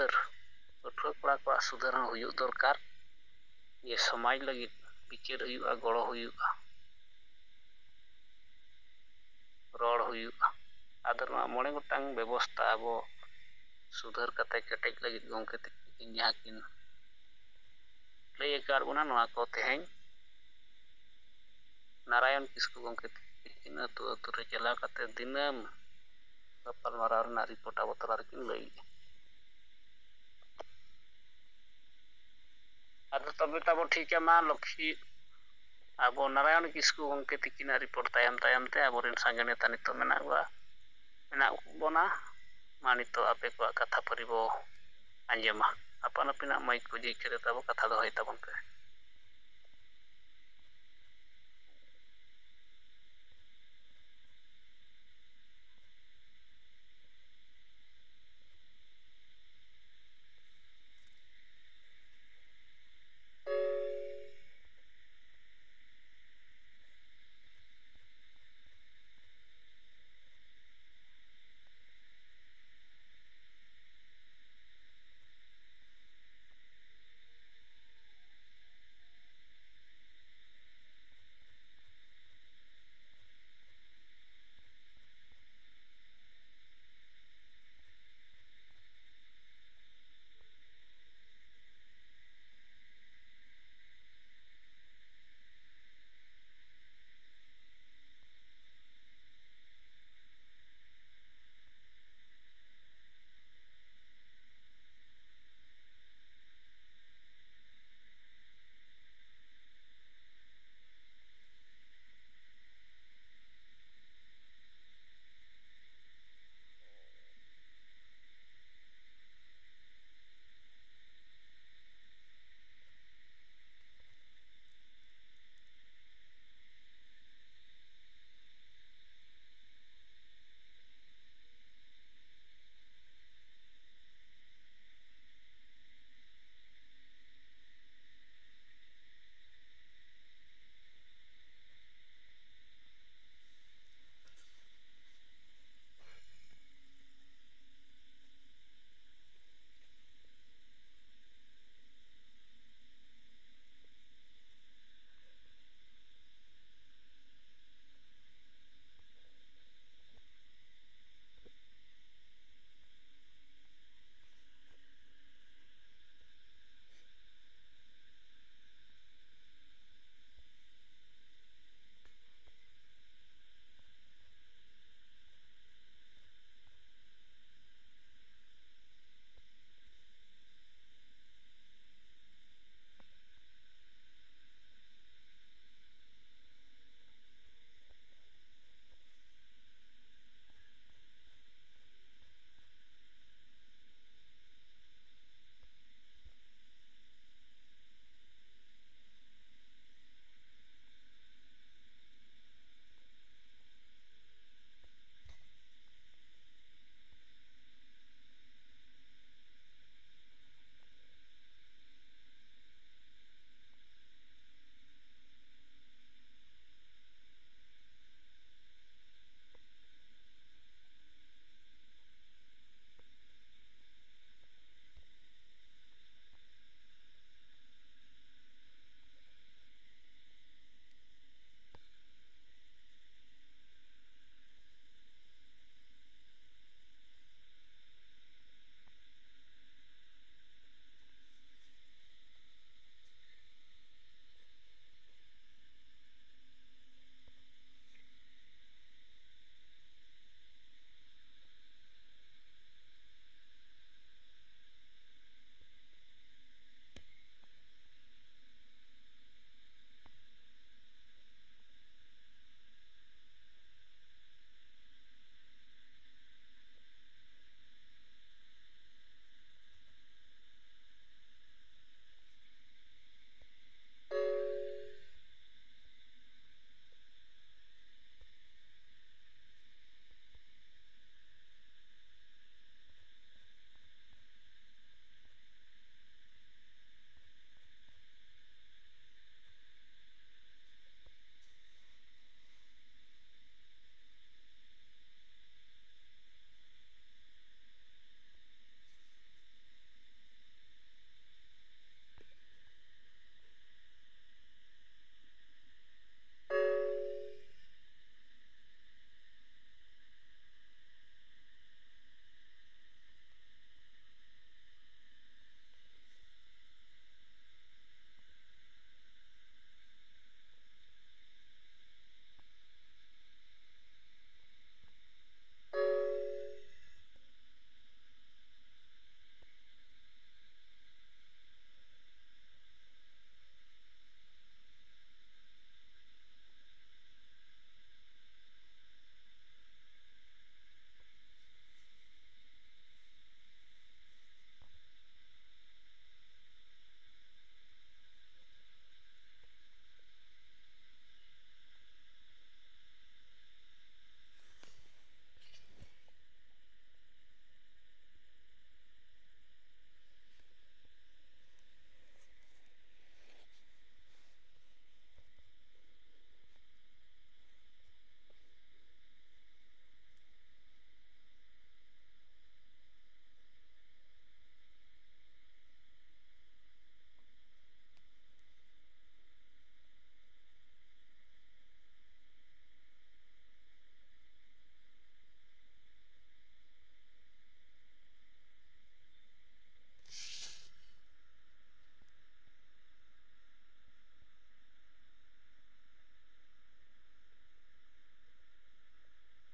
सुधार पठुआ कड़ा को सुधार हुई दरकार ये समाज लगी विचार हुआ गड़ो हुआ रड़ हुआ आदर मोड़े गोटांग व्यवस्था अब सुधार कते केटेज लगी गंके तकिन जहाँ किन लई कार बोना नोआ को तेहें नारायण किस्कु गंके तकिन अतु अतु रे चला कते दिनम गपल मारार ना रिपोर्ट अवतरार किन लई आदर तबे तब ठीक है मा लक्ष्मी अब नारायण किस्कु गंके तकिन रिपोर्ट तायम तायम ते अब रेन संगे नेता नितो मेना बोना मा नितो आपे को कथा परिबो आंजमा अपन अपिना माइक को जी करे तब कथा दो होय तबन पे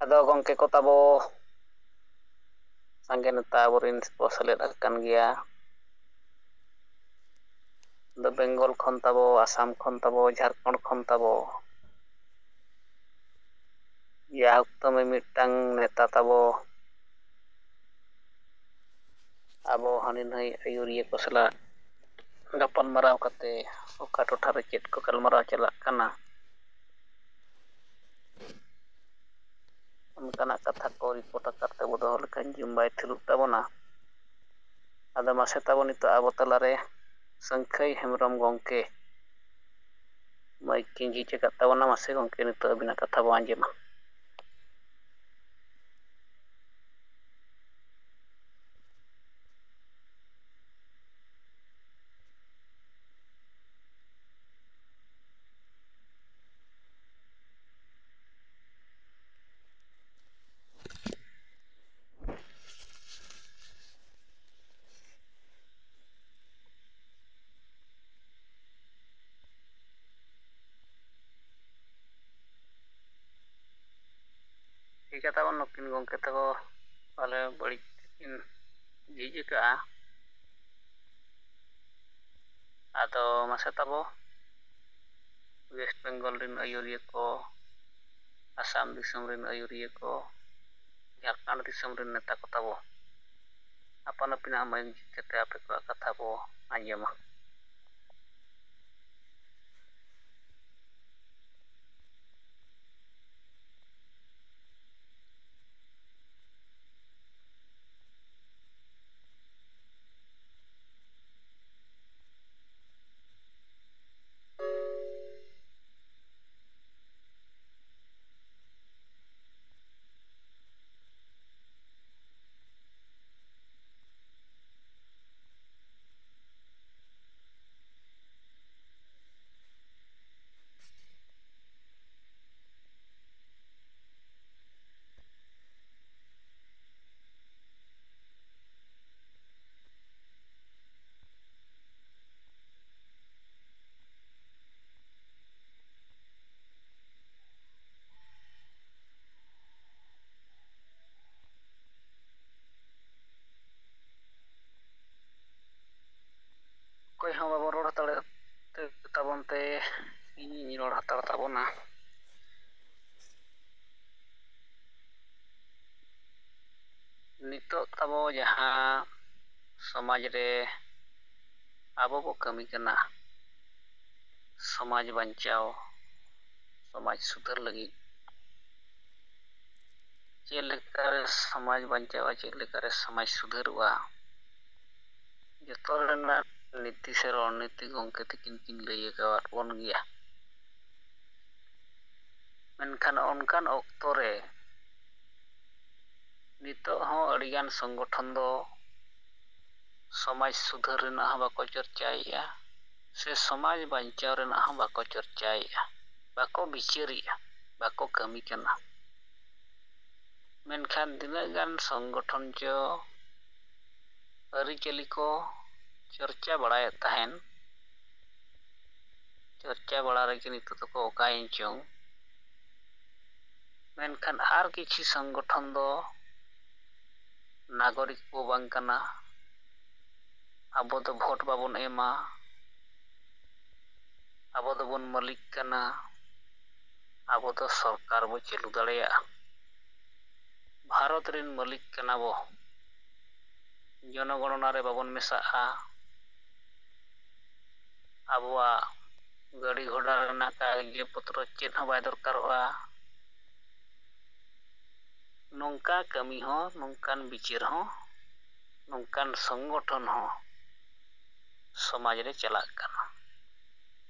ᱟᱫᱚ ᱜᱚᱝᱠᱮ ᱠᱚ ᱛᱟᱵᱚ ᱥᱟᱸᱜᱮ ᱱᱮᱛᱟ ᱟᱵᱚᱨᱮᱱ ᱠᱚ ᱥᱮᱞᱮᱫ ᱟᱠᱟᱱ ᱜᱮᱭᱟ ᱵᱮᱝᱜᱚᱞ ᱠᱷᱚᱱ ᱛᱟᱵᱚ ᱟᱥᱟᱢ ᱠᱷᱚᱱ ᱛᱟᱵᱚ ᱡᱷᱟᱲᱠᱷᱚᱸᱰ ᱠᱷᱚᱱ ᱛᱟᱵᱚ ᱡᱟᱭᱦᱳᱠ ᱛᱚ ᱢᱤᱢᱤᱫᱴᱟᱝ ᱱᱮᱛᱟ ᱛᱟᱵᱚ ᱟᱵᱚ ᱦᱟᱹᱱᱤ ᱱᱟᱹᱭ ᱟᱹᱭᱩᱨᱤᱭᱟᱹ ᱠᱚ ᱥᱟᱞᱟᱜ ᱜᱟᱯᱟᱞ ᱢᱟᱨᱟᱣ ᱠᱟᱛᱮ ᱚᱠᱟ ᱴᱚᱴᱷᱟᱨᱮ ᱪᱮᱫ ᱠᱚ ᱜᱟᱞᱢᱟᱨᱟᱣ ᱪᱟᱞᱟᱜ ᱠᱟᱱᱟ ᱚᱱᱠᱟᱱᱟᱜ ᱠᱟᱛᱷᱟ ᱠᱚ ᱨᱤᱯᱳᱨᱴ ᱟᱠᱟᱨ ᱛᱮᱵᱚ ᱫᱚᱦᱚ ᱞᱮᱠᱷᱟᱱ ᱡᱩᱢ ᱵᱟᱭ ᱛᱷᱤᱨᱩᱜ ᱛᱟᱵᱚᱱᱟ ᱟᱫᱚ ᱢᱟᱥᱮ ᱛᱟᱵᱚ ᱱᱤᱛᱚᱜ ᱟᱵᱚ ᱛᱟᱞᱟᱨᱮ ᱥᱟᱹᱝᱠᱷᱟᱹᱭ ᱦᱮᱢᱵᱨᱚᱢ ᱜᱚᱝᱠᱮ ᱢᱟᱹᱭᱤᱠ ᱠᱤᱱ ᱡᱷᱤᱡ ᱟᱠᱟᱫ ᱛᱟᱵᱚᱱᱟ ᱢᱟᱥᱮ ᱜᱚᱝᱠᱮ ᱱᱤᱛᱚᱜ ᱟᱹᱵᱤᱱᱟᱜ ᱠᱟᱛᱷᱟ ᱵᱚ ᱟᱸᱡᱚᱢᱟ ᱴᱷᱤᱠᱟ ᱛᱟᱵᱚᱱ ᱱᱩᱠᱤᱱ ᱜᱚᱝᱠᱮ ᱛᱟᱠᱚ ᱛᱟᱦᱚᱞᱮ ᱵᱟᱹᱲᱤᱡ ᱛᱮᱠᱤᱱ ᱡᱷᱤᱡ ᱟᱠᱟᱜᱼᱟ ᱟᱫᱚ ᱢᱟᱥᱮ ᱛᱟᱵᱚ ᱳᱭᱮᱥᱴ ᱵᱮᱝᱜᱚᱞ ᱨᱮᱱ ᱟᱹᱭᱩᱨᱤᱭᱟᱹ ᱠᱚ ᱟᱥᱟᱢ ᱫᱤᱥᱚᱢ ᱨᱮᱱ ᱟᱹᱭᱩᱨᱤᱭᱟᱹ ᱠᱚ ᱡᱷᱟᱲᱠᱷᱚᱸᱰ ᱫᱤᱥᱚᱢ ᱨᱮᱱ ᱱᱮᱛᱟ ᱠᱚ ᱛᱟᱵᱚ ᱟᱯᱟᱱ ᱟᱹᱯᱤᱱᱟᱜ ᱢᱟᱹᱭᱤᱠ ᱡᱷᱤᱡ ᱠᱟᱛᱮ ᱟᱯᱮ ᱠᱚᱣᱟᱜ ᱠᱟᱛᱷᱟ ᱵᱚ ᱟᱸᱡᱚᱢᱟ ᱚᱠᱚᱭ ᱦᱚᱸ ᱵᱟᱵᱚᱱ ᱨᱚᱲ ᱦᱟᱛᱟᱲ ᱛᱟᱵᱚᱱ ᱛᱮ ᱤᱧᱤᱧ ᱨᱚᱲ ᱦᱟᱛᱟᱲ ᱛᱟᱵᱚᱱᱟ ᱱᱤᱛᱚᱜ ᱛᱟᱵᱚ ᱡᱟᱦᱟᱸ ᱥᱚᱢᱟᱡᱽ ᱨᱮ ᱟᱵᱚ ᱵᱚ ᱠᱟᱹᱢᱤ ᱠᱟᱱᱟ ᱥᱚᱢᱟᱡᱽ ᱵᱟᱧᱪᱟᱣ ᱥᱚᱢᱟᱡᱽ ᱥᱩᱫᱷᱟᱹᱨ ᱞᱟᱹᱜᱤᱫ ᱪᱮᱫ ᱞᱮᱠᱟᱨᱮ ᱥᱚᱢᱟᱡᱽ ᱵᱟᱧᱪᱟᱜᱼᱟ ᱪᱮᱫ ᱞᱮᱠᱟᱨᱮ ᱥᱚᱢᱟᱡᱽ ᱥᱩᱫᱷᱟᱹᱨᱚᱜᱼᱟ ᱡᱚᱛᱚ ᱨᱮᱱᱟᱜ ᱱᱤᱛᱤ ᱥᱮ ᱨᱚᱲᱱᱤᱛᱤ ᱜᱚᱝᱠᱮ ᱛᱟᱹᱠᱤᱱ ᱠᱤᱱ ᱞᱟᱹᱭ ᱟᱠᱟᱫ ᱵᱚᱱ ᱜᱮᱭᱟ ᱢᱮᱱᱠᱷᱟᱱ ᱚᱱᱠᱟᱱ ᱚᱠᱛᱚ ᱨᱮ ᱱᱤᱛᱚᱜ ᱦᱚᱸ ᱟᱹᱰᱤᱜᱟᱱ ᱥᱚᱝᱜᱚᱴᱷᱚᱱ ᱫᱚ ᱥᱚᱢᱟᱡᱽ ᱥᱩᱫᱷᱟᱹᱨ ᱨᱮᱱᱟᱜ ᱦᱚᱸ ᱵᱟᱠᱚ ᱪᱚᱨᱪᱟᱭᱮᱫᱼᱟ ᱥᱮ ᱥᱚᱢᱟᱡᱽ ᱵᱟᱧᱪᱟᱣ ᱨᱮᱱᱟᱜ ᱦᱚᱸ ᱵᱟᱠᱚ ᱪᱚᱨᱪᱟᱭᱮᱫᱼᱟ ᱵᱟᱠᱚ ᱵᱤᱪᱟᱹᱨᱮᱜᱼᱟ ᱵᱟᱠᱚ ᱠᱟᱹᱢᱤ ᱠᱟᱱᱟ ᱢᱮᱱᱠᱷᱟᱱ ᱛᱤᱱᱟᱹᱜ ᱜᱟᱱ ᱥᱚᱝᱜᱚᱴᱷᱚᱱ ᱪᱚ ᱟᱹᱨᱤᱪᱟᱹᱞᱤ ᱠᱚ ᱪᱚᱨᱪᱟ ᱵᱟᱲᱟᱭᱮᱫ ᱛᱟᱦᱮᱱ ᱪᱚᱨᱪᱟ ᱵᱟᱲᱟ ᱨᱮᱜᱮ ᱱᱤᱛᱚᱜ ᱫᱚᱠᱚ ᱚᱠᱟᱭᱮᱱ ᱪᱚᱝ ᱢᱮᱱᱠᱷᱟᱱ ᱟᱨ ᱠᱤᱪᱷᱩ ᱥᱚᱝᱜᱚᱴᱷᱚᱱ ᱫᱚ ᱱᱟᱜᱚᱨᱤᱠ ᱠᱚ ᱵᱟᱝ ᱠᱟᱱᱟ ᱟᱵᱚ ᱫᱚ ᱵᱷᱳᱴ ᱵᱟᱵᱚᱱ ᱮᱢᱟ ᱟᱵᱚ ᱫᱚᱵᱚᱱ ᱢᱟᱹᱞᱤᱠ ᱠᱟᱱᱟ ᱟᱵᱚ ᱫᱚ ᱥᱚᱨᱠᱟᱨ ᱵᱚ ᱪᱟᱹᱞᱩ ᱫᱟᱲᱮᱭᱟᱜᱼᱟ ᱵᱷᱟᱨᱚᱛ ᱨᱮᱱ ᱢᱟᱹᱞᱤᱠ ᱠᱟᱱᱟ ᱵᱚ ᱡᱚᱱᱚᱜᱚণᱚᱱᱟ ᱨᱮ ᱵᱟᱵᱚᱱ ᱢᱮᱥᱟᱜᱼᱟ ᱟᱵᱚᱣᱟᱜ ᱜᱟᱹᱰᱤ ᱜᱷᱚᱲᱟ ᱨᱮᱱᱟᱜ ᱠᱟᱜᱚᱡᱽ ᱯᱚᱛᱨᱚ ᱪᱮᱫ ᱦᱚᱸ ᱵᱟᱭ ᱫᱚᱨᱠᱟᱨᱚᱜᱼᱟ ᱱᱚᱝᱠᱟ ᱠᱟᱹᱢᱤ ᱦᱚᱸ ᱱᱚᱝᱠᱟᱱ ᱵᱤᱪᱟᱹᱨ ᱦᱚᱸ ᱱᱚᱝᱠᱟᱱ ᱥᱚᱝᱜᱚᱴᱷᱚᱱ ᱦᱚᱸ ᱥᱚᱢᱟᱡᱽ ᱨᱮ ᱪᱟᱞᱟᱜ ᱠᱟᱱᱟ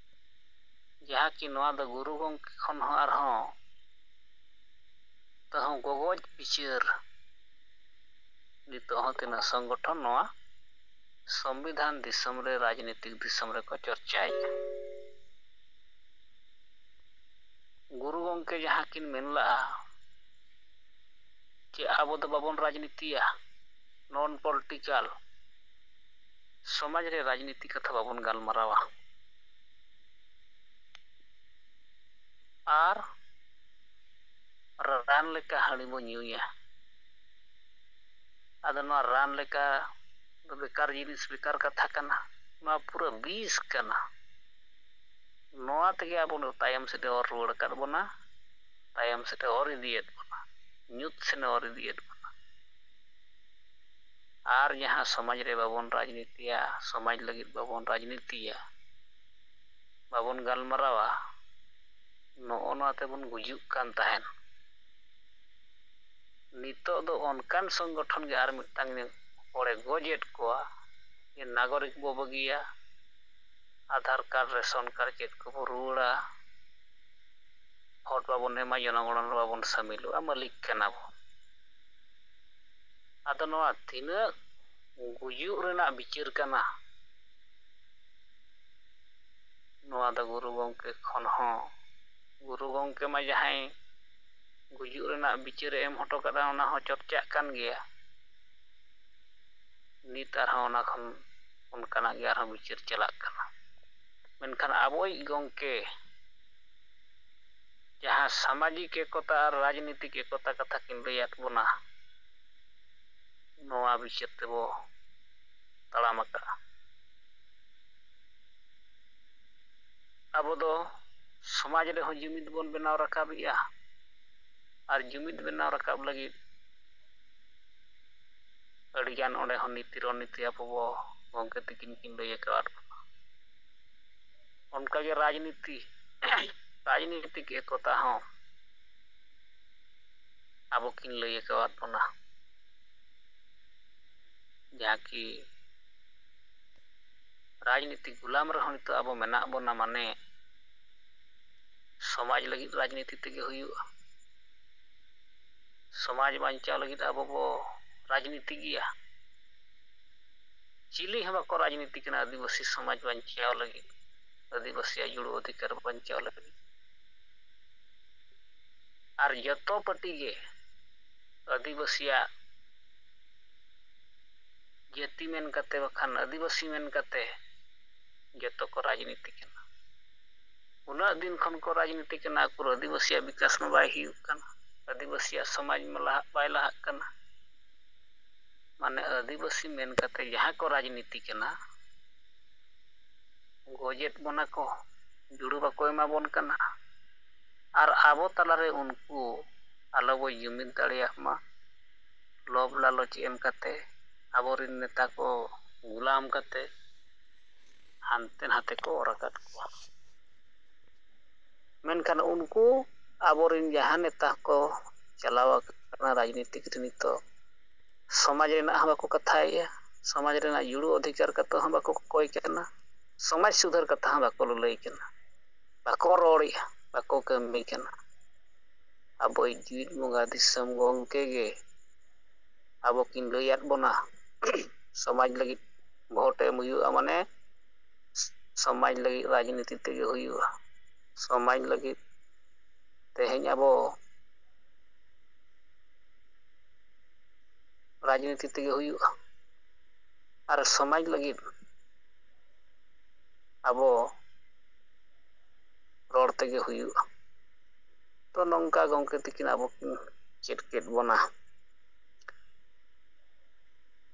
ᱡᱟᱦᱟᱸ ᱠᱤ ᱱᱚᱣᱟ ᱫᱚ ᱜᱩᱨᱩ ᱜᱚᱢᱠᱮ ᱠᱷᱚᱱ ᱦᱚᱸ ᱟᱨᱦᱚᱸ ᱛᱟᱹᱦᱩ ᱜᱚᱜᱚᱡ ᱵᱤᱪᱟᱹᱨ ᱱᱤᱛᱚᱜ ᱦᱚᱸ ᱛᱤᱱᱟᱹᱜ ᱥᱚᱝᱜᱚᱴᱷᱚᱱ ᱱᱚᱣᱟ ᱥᱚᱝᱵᱤᱫᱷᱟᱱ ᱫᱤᱥᱚᱢ ᱨᱮ ᱨᱟᱡᱽᱱᱤᱛᱤᱠ ᱫᱤᱥᱚᱢ ᱨᱮᱠᱚ ᱪᱚᱨᱪᱟᱭᱮᱫᱼᱟ ᱜᱩᱨᱩ ᱜᱚᱢᱠᱮ ᱡᱟᱦᱟᱸ ᱠᱤᱱ ᱢᱮᱱ ᱞᱟᱜᱼᱟ ᱡᱮ ᱟᱵᱚ ᱫᱚ ᱵᱟᱵᱚᱱ ᱨᱟᱡᱽᱱᱤᱛᱤᱭᱟ ᱱᱚᱱ ᱯᱚᱞᱤᱴᱤᱠᱟᱞ ᱥᱚᱢᱟᱡᱽ ᱨᱮ ᱨᱟᱡᱽᱱᱤᱛᱤ ᱠᱟᱛᱷᱟ ᱵᱟᱵᱚᱱ ᱜᱟᱞᱢᱟᱨᱟᱣᱟ ᱟᱨ ᱨᱟᱱ ᱞᱮᱠᱟ ᱦᱟᱺᱰᱤ ᱵᱚ ᱧᱩᱭᱟ ᱟᱫᱚ ᱱᱚᱣᱟ ᱨᱟᱱ ᱞᱮᱠᱟ ᱫᱚ ᱵᱮᱠᱟᱨ ᱡᱤᱱᱤᱥ ᱵᱮᱠᱟর ᱠᱟᱛᱷᱟ ᱠᱟᱱᱟ ᱱᱚᱣᱟ ᱯᱩᱨᱟᱹ ᱵᱤᱥ ᱠᱟᱱᱟ ᱱᱚᱣᱟ ᱛᱮᱜᱮ ᱟᱵᱚ ᱛᱟᱭᱚᱢ ᱥᱮᱫ ᱚᱨ ᱨᱩᱣᱟᱹᱲ ᱟᱠᱟᱫ ᱵᱚᱱᱟ ᱛᱟᱭᱚᱢ ᱥᱮᱫ ᱚᱨ ᱤᱫᱤᱭᱮᱫ ᱵᱚᱱᱟ ᱧᱩᱛ ᱥᱮᱱ ᱚᱨ ᱤᱫᱤᱭᱮᱫ ᱵᱚᱱᱟ ᱟᱨ ᱡᱟᱦᱟᱸ ᱥᱚᱢᱟᱡᱽ ᱨᱮ ᱵᱟᱵᱚᱱ ᱨᱟᱡᱽᱱᱤᱛᱤᱭᱟ ᱥᱚᱢᱟᱡᱽ ᱞᱟᱹᱜᱤᱫ ᱵᱟᱵᱚᱱ ᱨᱟᱡᱽᱱᱤᱛᱤᱭᱟ ᱵᱟᱵᱚᱱ ᱜᱟᱞᱢᱟᱨᱟᱣᱟ ᱱᱚᱜᱼᱚ ᱱᱚᱣᱟ ᱛᱮᱵᱚᱱ ᱜᱩᱡᱩᱜ ᱠᱟᱱ ᱛᱟᱦᱮᱱ ᱱᱤᱛᱚᱜ ᱫᱚ ᱚᱱᱠᱟᱱ ᱥᱚᱝᱜᱚᱴᱷᱚᱱ ᱜᱮ ᱟᱨ ᱢᱤᱫᱴᱟᱝ ᱦᱚᱲᱮ ᱜᱚᱡᱮᱫ ᱠᱚᱣᱟ ᱡᱮ ᱱᱟᱜᱚᱨᱤᱠ ᱵᱚ ᱵᱟᱹᱜᱤᱭᱟ ᱟᱫᱷᱟᱨ ᱠᱟᱨᱰ ᱨᱮᱥᱚᱱ ᱠᱟᱨᱰ ᱪᱮᱫ ᱠᱚᱵᱚ ᱨᱩᱣᱟᱹᱲᱟ ᱵᱷᱳᱴ ᱵᱟᱵᱚᱱ ᱮᱢᱟ ᱡᱚᱱᱚᱜᱚᱬᱚ ᱨᱮ ᱵᱟᱵᱚᱱ ᱥᱟᱹᱢᱤᱞᱚᱜᱼᱟ ᱢᱟᱹᱞᱤᱠ ᱠᱟᱱᱟ ᱵᱚ ᱟᱫᱚ ᱱᱚᱣᱟ ᱛᱤᱱᱟᱹᱜ ᱜᱩᱡᱩᱜ ᱨᱮᱱᱟᱜ ᱵᱤᱪᱟᱹᱨ ᱠᱟᱱᱟ ᱱᱚᱣᱟ ᱫᱚ ᱜᱩᱨᱩ ᱜᱚᱢᱠᱮ ᱠᱷᱚᱱ ᱦᱚᱸ ᱜᱩᱨᱩ ᱜᱚᱢᱠᱮ ᱢᱟ ᱡᱟᱦᱟᱸᱭ ᱜᱩᱡᱩᱜ ᱨᱮᱱᱟᱜ ᱵᱤᱪᱟᱹᱨᱮ ᱮᱢ ᱦᱚᱴᱚ ᱠᱟᱫᱟ ᱚᱱᱟ ᱦᱚᱸ ᱪᱚᱨᱪᱟᱜ ᱠᱟᱱ ᱜᱮᱭᱟ ᱱᱤᱛ ᱟᱨᱦᱚᱸ ᱚᱱᱟ ᱠᱷᱚᱱ ᱚᱱᱠᱟᱱᱟᱜ ᱜᱮ ᱟᱨᱦᱚᱸ ᱵᱤᱪᱟᱹᱨ ᱪᱟᱞᱟᱜ ᱠᱟᱱᱟ ᱢᱮᱱᱠᱷᱟᱱ ᱟᱵᱚᱭᱤᱡ ᱜᱚᱢᱠᱮ ᱡᱟᱦᱟᱸ ᱥᱟᱢᱟᱡᱤᱠ ᱮᱠᱚᱛᱟ ᱟᱨ ᱨᱟᱡᱽᱱᱤᱛᱤᱠ ᱮᱠᱚᱛᱟ ᱠᱟᱛᱷᱟ ᱠᱤᱱ ᱞᱟᱹᱭᱟᱫ ᱵᱚᱱᱟ ᱱᱚᱣᱟ ᱵᱤᱪᱟᱹᱨ ᱛᱮᱵᱚ ᱛᱟᱲᱟᱢ ᱟᱠᱟᱜᱼᱟ ᱟᱵᱚ ᱫᱚ ᱥᱚᱢᱟᱡᱽ ᱨᱮᱦᱚᱸ ᱡᱩᱢᱤᱫ ᱵᱚᱱ ᱵᱮᱱᱟᱣ ᱨᱟᱠᱟᱵᱮᱜᱼᱟ ᱟᱨ ᱡᱩᱢᱤᱫ ᱵᱮᱱᱟᱣ ᱨᱟᱠᱟᱵ ᱞᱟᱹᱜᱤᱫ ᱟᱹᱰᱤᱜᱟᱱ ᱚᱸᱰᱮ ᱦᱚᱸ ᱱᱤᱛᱤ ᱨᱚᱱᱱᱤᱛᱤ ᱟᱵᱚ ᱵᱚ ᱜᱚᱢᱠᱮ ᱛᱟᱹᱠᱤᱱ ᱠᱤᱱ ᱞᱟᱹᱭ ᱟᱠᱟᱫ ᱵᱚᱱᱟ ᱚᱱᱠᱟᱜᱮ ᱨᱟᱡᱽᱱᱤᱛᱤᱠ ᱮᱠᱚᱛᱟ ᱦᱚᱸ ᱟᱵᱚ ᱠᱤᱱ ᱞᱟᱹᱭ ᱟᱠᱟᱫ ᱵᱚᱱᱟ ᱡᱟᱦᱟᱸ ᱠᱤ ᱨᱟᱡᱽᱱᱤᱛᱤ ᱜᱩᱞᱟᱢ ᱨᱮᱦᱚᱸ ᱱᱤᱛᱚᱜ ᱟᱵᱚ ᱢᱮᱱᱟᱜ ᱵᱚᱱᱟ ᱢᱟᱱᱮ ᱥᱚᱢᱟᱡᱽ ᱞᱟᱹᱜᱤᱫ ᱨᱟᱡᱽᱱᱤᱛᱤ ᱛᱮᱜᱮ ᱦᱩᱭᱩᱜᱼᱟ ᱥᱚᱢᱟᱡᱽ ᱵᱟᱧᱪᱟᱣ ᱞᱟᱹᱜᱤᱫ ᱟᱵᱚ ᱵᱚ ᱨᱟᱡᱽᱱᱤᱛᱤ ᱜᱮᱭᱟ ᱪᱤᱞᱤ ᱦᱚᱸ ᱵᱟᱠᱚ ᱨᱟᱡᱽᱱᱤᱛᱤ ᱠᱟᱱᱟ ᱟᱹᱫᱤᱵᱟᱹᱥᱤ ᱥᱚᱢᱟᱡᱽ ᱵᱟᱧᱪᱟᱣ ᱞᱟᱹᱜᱤᱫ ᱟᱹᱫᱤᱵᱟᱹᱥᱤᱭᱟᱜ ᱡᱩᱲᱩ ᱚᱫᱷᱤᱠᱟᱨ ᱵᱟᱧᱪᱟᱣ ᱞᱟᱹᱜᱤᱫ ᱟᱨ ᱡᱚᱛᱚ ᱯᱟᱹᱴᱤ ᱜᱮ ᱟᱹᱫᱤᱵᱟᱹᱥᱤᱭᱟᱜ ᱡᱟᱹᱛᱤ ᱢᱮᱱ ᱠᱟᱛᱮ ᱵᱟᱠᱷᱟᱱ ᱟᱹᱫᱤᱵᱟᱹᱥᱤ ᱢᱮᱱ ᱠᱟᱛᱮ ᱡᱚᱛᱚ ᱠᱚ ᱨᱟᱡᱽᱱᱤᱛᱤ ᱠᱟᱱᱟ ᱩᱱᱟᱹᱜ ᱫᱤᱱ ᱠᱷᱚᱱ ᱠᱚ ᱨᱟᱡᱽᱱᱤᱛᱤ ᱠᱟᱱᱟ ᱩᱠᱩᱨ ᱟᱹᱫᱤᱵᱟᱹᱥᱤᱭᱟᱜ ᱵᱤᱠᱟᱥ ᱢᱟ ᱵᱟᱭ ᱦᱩᱭᱩᱜ ᱠᱟᱱᱟ ᱟᱹᱫᱤᱵᱟᱹᱥᱤᱭᱟᱜ ᱥᱚᱢᱟᱡᱽ ᱢᱟ ᱵᱟᱭ ᱞᱟᱦᱟᱜ ᱠᱟᱱᱟ ᱢᱟᱱᱮ ᱟᱹᱫᱤᱵᱟᱹᱥᱤ ᱢᱮᱱ ᱠᱟᱛᱮ ᱡᱟᱦᱟᱸ ᱠᱚ ᱨᱟᱡᱽᱱᱤᱛᱤ ᱠᱟᱱᱟ ᱜᱚᱡᱮᱫ ᱵᱚᱱᱟ ᱠᱚ ᱡᱩᱲᱩ ᱵᱟᱠᱚ ᱮᱢᱟᱵᱚᱱ ᱠᱟᱱᱟ ᱟᱨ ᱟᱵᱚ ᱛᱟᱞᱟᱨᱮ ᱩᱱᱠᱩ ᱟᱞᱚ ᱵᱚ ᱡᱩᱢᱤᱫ ᱫᱟᱲᱮᱭᱟᱜ ᱢᱟ ᱞᱚᱵᱷ ᱞᱟᱞᱚᱪ ᱮᱢ ᱠᱟᱛᱮ ᱟᱵᱚᱨᱮᱱ ᱱᱮᱛᱟ ᱠᱚ ᱜᱩᱞᱟᱢ ᱠᱟᱛᱮ ᱦᱟᱱᱛᱮ ᱱᱟᱛᱮ ᱠᱚ ᱚᱨ ᱟᱠᱟᱫ ᱠᱚᱣᱟ ᱢᱮᱱᱠᱷᱟᱱ ᱩᱱᱠᱩ ᱟᱵᱚᱨᱮᱱ ᱡᱟᱦᱟᱸ ᱱᱮᱛᱟ ᱠᱚ ᱪᱟᱞᱟᱣ ᱟᱠᱟᱱᱟ ᱨᱟᱡᱽᱱᱤᱛᱤᱠ ᱨᱮ ᱱᱤᱛᱚᱜ ᱥᱚᱢᱟᱡᱽ ᱨᱮᱱᱟᱜ ᱦᱚᱸ ᱵᱟᱠᱚ ᱠᱟᱛᱷᱟᱭᱮᱜᱼᱟ ᱥᱚᱢᱟᱡᱽ ᱨᱮᱱᱟᱜ ᱡᱩᱲᱩ ᱚᱫᱷᱤᱠᱟᱨ ᱠᱟᱛᱮ ᱦᱚᱸ ᱵᱟᱠᱚ ᱠᱚᱭ ᱠᱟᱱᱟ ᱥᱚᱢᱟᱡᱽ ᱥᱩᱫᱷᱟᱹᱨ ᱠᱟᱛᱷᱟ ᱦᱚᱸ ᱵᱟᱠᱚ ᱞᱟᱹᱞᱟᱹᱭ ᱠᱟᱱᱟ ᱵᱟᱠᱚ ᱨᱚᱲᱮᱜᱼᱟ ᱵᱟᱠᱚ ᱠᱟᱹᱢᱤ ᱠᱟᱱᱟ ᱟᱵᱚᱭᱤᱡ ᱡᱤᱣᱤᱫ ᱵᱚᱸᱜᱟ ᱫᱤᱥᱚᱢ ᱜᱚᱢᱠᱮ ᱜᱮ ᱟᱵᱚ ᱠᱤᱱ ᱞᱟᱹᱭᱟᱫ ᱵᱚᱱᱟ ᱥᱚᱢᱟᱡᱽ ᱞᱟᱹᱜᱤᱫ ᱵᱷᱳᱴ ᱮᱢ ᱦᱩᱭᱩᱜᱼᱟ ᱢᱟᱱᱮ ᱥᱚᱢᱟᱡᱽ ᱞᱟᱹᱜᱤᱫ ᱨᱟᱡᱽᱱᱤᱛᱤ ᱛᱮᱜᱮ ᱦᱩᱭᱩᱜᱼᱟ ᱥᱚᱢᱟᱡᱽ ᱞᱟᱹᱜᱤᱫ ᱛᱮᱦᱮᱧ ᱟᱵᱚ ᱨᱟᱡᱽᱱᱤᱛᱤ ᱛᱮᱜᱮ ᱦᱩᱭᱩᱜᱼᱟ ᱟᱨ ᱥᱚᱢᱟᱡᱽ ᱞᱟᱹᱜᱤᱫ ᱟᱵᱚ ᱨᱚᱲ ᱛᱮᱜᱮ ᱦᱩᱭᱩᱜᱼᱟ ᱛᱚ ᱱᱚᱝᱠᱟ ᱜᱚᱢᱠᱮ ᱛᱟᱹᱠᱤᱱ ᱟᱵᱚ ᱠᱤᱱ ᱪᱮᱫ ᱠᱮᱫ ᱵᱚᱱᱟ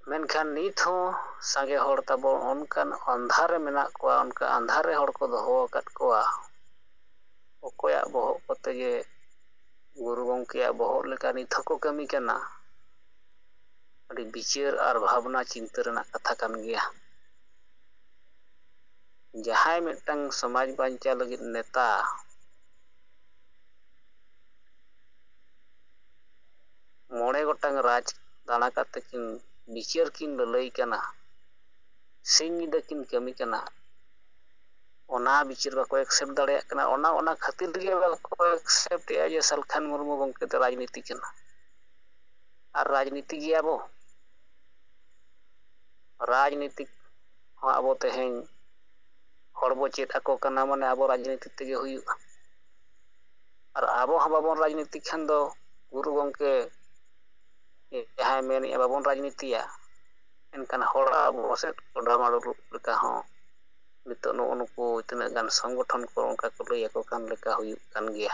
ᱢᱮᱱᱠᱷᱟᱱ ᱱᱤᱛ ᱦᱚᱸ ᱥᱟᱸᱜᱮ ᱦᱚᱲ ᱛᱟᱵᱚ ᱚᱱᱠᱟᱱ ᱟᱸᱫᱷᱟᱨ ᱨᱮ ᱢᱮᱱᱟᱜ ᱠᱚᱣᱟ ᱚᱱᱠᱟ ᱟᱸᱫᱷᱟᱨ ᱨᱮ ᱦᱚᱲ ᱠᱚ ᱫᱚᱦᱚ ᱟᱠᱟᱫ ᱠᱚᱣᱟ ᱚᱠᱚᱭᱟᱜ ᱵᱚᱦᱚᱜ ᱠᱚᱛᱮ ᱡᱮ ᱜᱩᱨᱩ ᱜᱚᱢᱠᱮᱭᱟᱜ ᱵᱚᱦᱚᱜ ᱞᱮᱠᱟ ᱱᱤᱛ ᱦᱚᱸᱠᱚ ᱠᱟᱹᱢᱤ ᱠᱟᱱᱟ ᱟᱹᱰᱤ ᱵᱤᱪᱟᱹᱨ ᱟᱨ ᱵᱷᱟᱵᱽᱱᱟ ᱪᱤᱱᱛᱟᱹ ᱨᱮᱱᱟᱜ ᱠᱟᱛᱷᱟ ᱠᱟᱱ ᱜᱮᱭᱟ ᱡᱟᱦᱟᱸᱭ ᱢᱤᱫᱴᱟᱝ ᱥᱚᱢᱟᱡᱽ ᱵᱟᱧᱪᱟᱣ ᱞᱟᱹᱜᱤᱫ ᱱᱮᱛᱟ ᱢᱚᱬᱮ ᱜᱚᱴᱟᱝ ᱨᱟᱡᱽ ᱫᱟᱬᱟ ᱠᱟᱛᱮ ᱠᱤᱱ ᱵᱤᱪᱟᱹᱨ ᱠᱤᱱ ᱞᱟᱹᱞᱟᱹᱭ ᱠᱟᱱᱟ ᱥᱤᱧ ᱧᱤᱫᱟᱹ ᱠᱤᱱ ᱠᱟᱹᱢᱤ ᱠᱟᱱᱟ ᱚᱱᱟ ᱵᱤᱪᱟᱹᱨ ᱵᱟᱠᱚ ᱮᱠᱥᱮᱯᱴ ᱫᱟᱲᱮᱭᱟᱜ ᱠᱟᱱᱟ ᱚᱱᱟ ᱠᱷᱟᱹᱛᱤᱨ ᱛᱮᱜᱮ ᱵᱟᱠᱚ ᱮᱠᱥᱮᱯᱴ ᱮᱜᱼᱟ ᱡᱮ ᱥᱟᱞᱠᱷᱟᱱ ᱢᱩᱨᱢᱩ ᱜᱚᱢᱠᱮ ᱫᱚ ᱨᱟᱡᱽᱱᱤᱛᱤ ᱠᱟᱱᱟ ᱟᱨ ᱨᱟᱡᱽᱱᱤᱛᱤ ᱜᱮᱭᱟᱵᱚ ᱨᱟᱡᱽᱱᱤᱛᱤᱠ ᱦᱚᱸ ᱟᱵᱚ ᱛᱮᱦᱮᱧ ᱦᱚᱲ ᱵᱚ ᱪᱮᱫ ᱟᱠᱚ ᱠᱟᱱᱟ ᱢᱟᱱᱮ ᱟᱵᱚ ᱨᱟᱡᱽᱱᱤᱛᱤ ᱛᱮᱜᱮ ᱦᱩᱭᱩᱜᱼᱟ ᱟᱨ ᱟᱵᱚ ᱦᱚᱸ ᱵᱟᱵᱚᱱ ᱨᱟᱡᱽᱱᱤᱛᱤ ᱠᱷᱟᱱ ᱫᱚ ᱜᱩᱨᱩ ᱜᱚᱢᱠᱮ ᱡᱟᱦᱟᱸᱭ ᱢᱮᱱᱮᱫᱼᱟ ᱵᱟᱵᱚᱱ ᱨᱟᱡᱽᱱᱤᱛᱤᱭᱟ ᱮᱱᱠᱷᱟᱱ ᱦᱚᱲ ᱟᱵᱚ ᱥᱮᱫ ᱰᱟᱢᱟᱰᱳᱞ ᱞᱮᱠᱟ ᱦᱚᱸ ᱱᱤᱛᱚᱜ ᱱᱩᱜᱼᱩ ᱱᱩᱠᱩ ᱛᱤᱱᱟᱹᱜ ᱜᱟᱱ ᱥᱚᱝᱜᱚᱴᱷᱚᱱ ᱠᱚ ᱚᱱᱠᱟ ᱠᱚ ᱞᱟᱹᱭ ᱟᱠᱚ ᱠᱟᱱ ᱞᱮᱠᱟ ᱦᱩᱭᱩᱜ ᱠᱟᱱ ᱜᱮᱭᱟ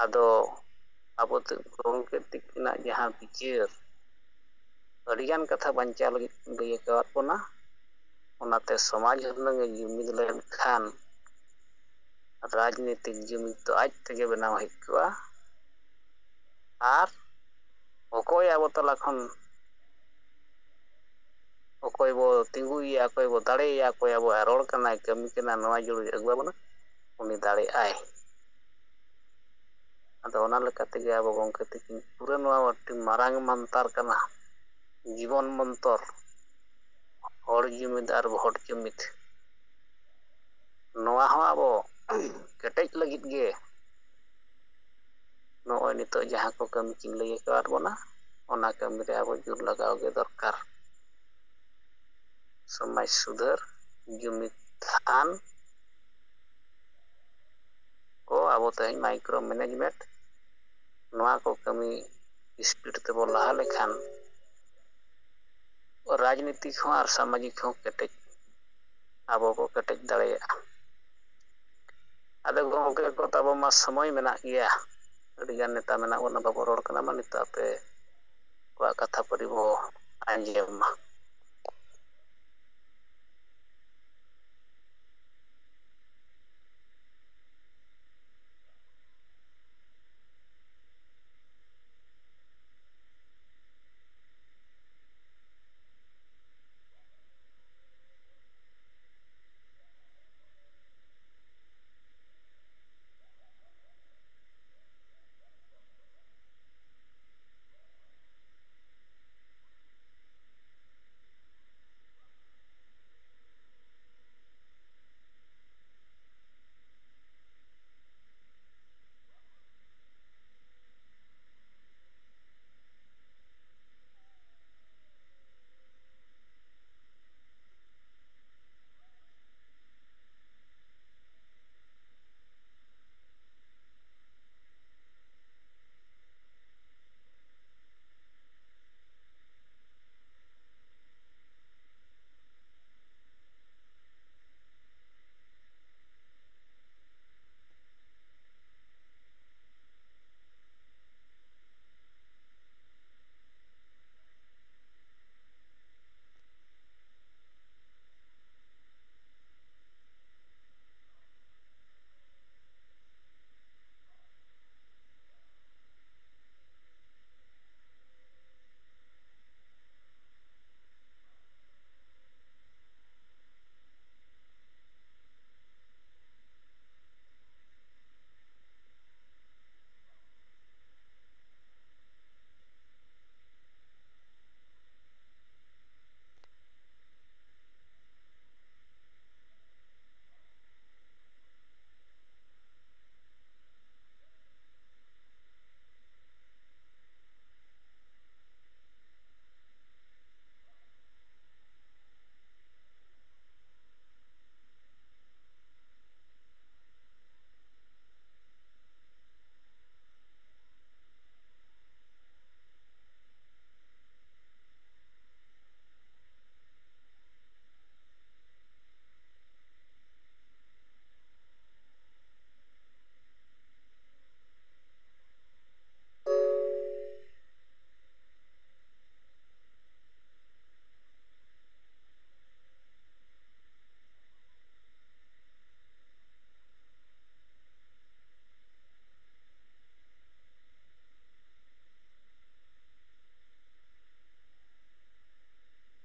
ᱟᱫᱚ ᱟᱵᱚ ᱜᱚᱢᱠᱮ ᱛᱤᱠᱤᱱᱟᱜ ᱡᱟᱦᱟᱸ ᱵᱤᱪᱟᱹᱨ ᱟᱹᱰᱤᱜᱟᱱ ᱠᱟᱛᱷᱟ ᱵᱟᱧᱪᱟᱣ ᱞᱟᱹᱜᱤᱫ ᱞᱟᱹᱭ ᱟᱠᱟᱫ ᱵᱚᱱᱟ, ᱚᱱᱟᱛᱮ ᱥᱚᱢᱟᱡᱽ ᱦᱩᱱᱟᱹᱝ ᱡᱩᱢᱤᱫ ᱞᱮᱱᱠᱷᱟᱱ ᱨᱟᱡᱽᱱᱤᱛᱤᱠ ᱡᱩᱢᱤᱫ ᱫᱚ ᱟᱡ ᱛᱮᱜᱮ ᱵᱮᱱᱟᱣ ᱦᱮᱡ ᱠᱚᱜᱼᱟ, ᱟᱨ ᱚᱠᱚᱭ ᱟᱵᱚ ᱛᱟᱞᱟ ᱠᱷᱚᱱ ᱚᱠᱚᱭ ᱵᱚ ᱛᱤᱸᱜᱩᱭᱮᱭᱟ, ᱚᱠᱚᱭ ᱵᱚ ᱫᱟᱲᱮᱭᱮᱭᱟ, ᱚᱠᱚᱭ ᱟᱵᱚᱣᱟᱜ ᱨᱚᱲ ᱠᱟᱱᱟᱭ, ᱠᱟᱹᱢᱤ ᱠᱟᱱᱟ, ᱱᱚᱣᱟ ᱡᱩᱲᱩᱭ ᱟᱹᱜᱩ ᱟᱵᱚᱱᱟ, ᱩᱱᱤ ᱫᱟᱲᱮᱜᱼᱟᱭ᱾ ᱟᱫᱚ ᱚᱱᱟ ᱞᱮᱠᱟ ᱛᱮᱜᱮ ᱟᱵᱚ ᱜᱚᱢᱠᱮ ᱛᱤᱠᱤᱱ ᱯᱩᱨᱟᱹ ᱱᱚᱣᱟ ᱢᱤᱫᱴᱤᱱ ᱢᱟᱨᱟᱝ ᱢᱟᱱᱛᱟᱨ ᱠᱟᱱᱟ, ᱡᱤᱵᱚᱱ ᱢᱚᱱᱛᱚᱨ, ᱦᱚᱲ ᱡᱩᱢᱤᱫ ᱟᱨ ᱵᱷᱳᱴ ᱡᱩᱢᱤᱫ᱾ ᱱᱚᱣᱟ ᱦᱚᱸ ᱟᱵᱚ ᱠᱮᱴᱮᱡ ᱞᱟᱹᱜᱤᱫ ᱜᱮ ᱱᱚᱜᱼᱚᱭ ᱱᱤᱛᱚᱜ ᱡᱟᱦᱟᱸ ᱠᱚ ᱠᱟᱹᱢᱤ ᱠᱤᱱ ᱞᱟᱹᱭ ᱟᱠᱟᱫ ᱵᱚᱱᱟ, ᱚᱱᱟ ᱠᱟᱹᱢᱤᱨᱮ ᱟᱵᱚ ᱡᱳᱨ ᱞᱟᱜᱟᱣ ᱜᱮ ᱫᱚᱨᱠᱟᱨ᱾ ᱥᱚᱢᱟᱡᱽ ᱥᱩᱫᱷᱟᱹᱨ, ᱡᱩᱢᱤᱫ ᱛᱷᱟᱱ ᱠᱚ ᱟᱵᱚ ᱛᱮᱦᱮᱧ ᱢᱟᱭᱠᱨᱳ ᱢᱮᱱᱮᱡᱽᱢᱮᱱᱴ, ᱱᱚᱣᱟ ᱠᱚ ᱠᱟᱹᱢᱤ ᱥᱯᱤᱰ ᱛᱮᱵᱚ ᱞᱟᱦᱟ ᱞᱮᱠᱷᱟᱱ ᱨᱟᱡᱽᱱᱤᱛᱤᱠ ᱦᱚᱸ ᱟᱨ ᱥᱟᱢᱟᱡᱤᱠ ᱦᱚᱸ ᱠᱮᱴᱮᱡ, ᱟᱵᱚ ᱵᱚ ᱠᱮᱴᱮᱡ ᱫᱟᱲᱮᱭᱟᱜᱼᱟ᱾ ᱟᱫᱚ ᱜᱚᱢᱠᱮ ᱠᱚ ᱛᱟᱵᱚ ᱢᱟ ᱥᱚᱢᱚᱭ ᱢᱮᱱᱟᱜ ᱜᱮᱭᱟ, ᱟᱹᱰᱤᱜᱟᱱ ᱱᱮᱛᱟ ᱢᱮᱱᱟᱜ ᱵᱚᱱᱟ, ᱵᱟᱵᱚ ᱨᱚᱲ ᱠᱟᱱᱟ, ᱢᱟ ᱱᱤᱛᱚᱜ ᱟᱯᱮ ᱠᱚᱣᱟᱜ ᱠᱟᱛᱷᱟ ᱯᱟᱹᱨᱤ ᱵᱚ ᱟᱸᱡᱚᱢᱟ᱾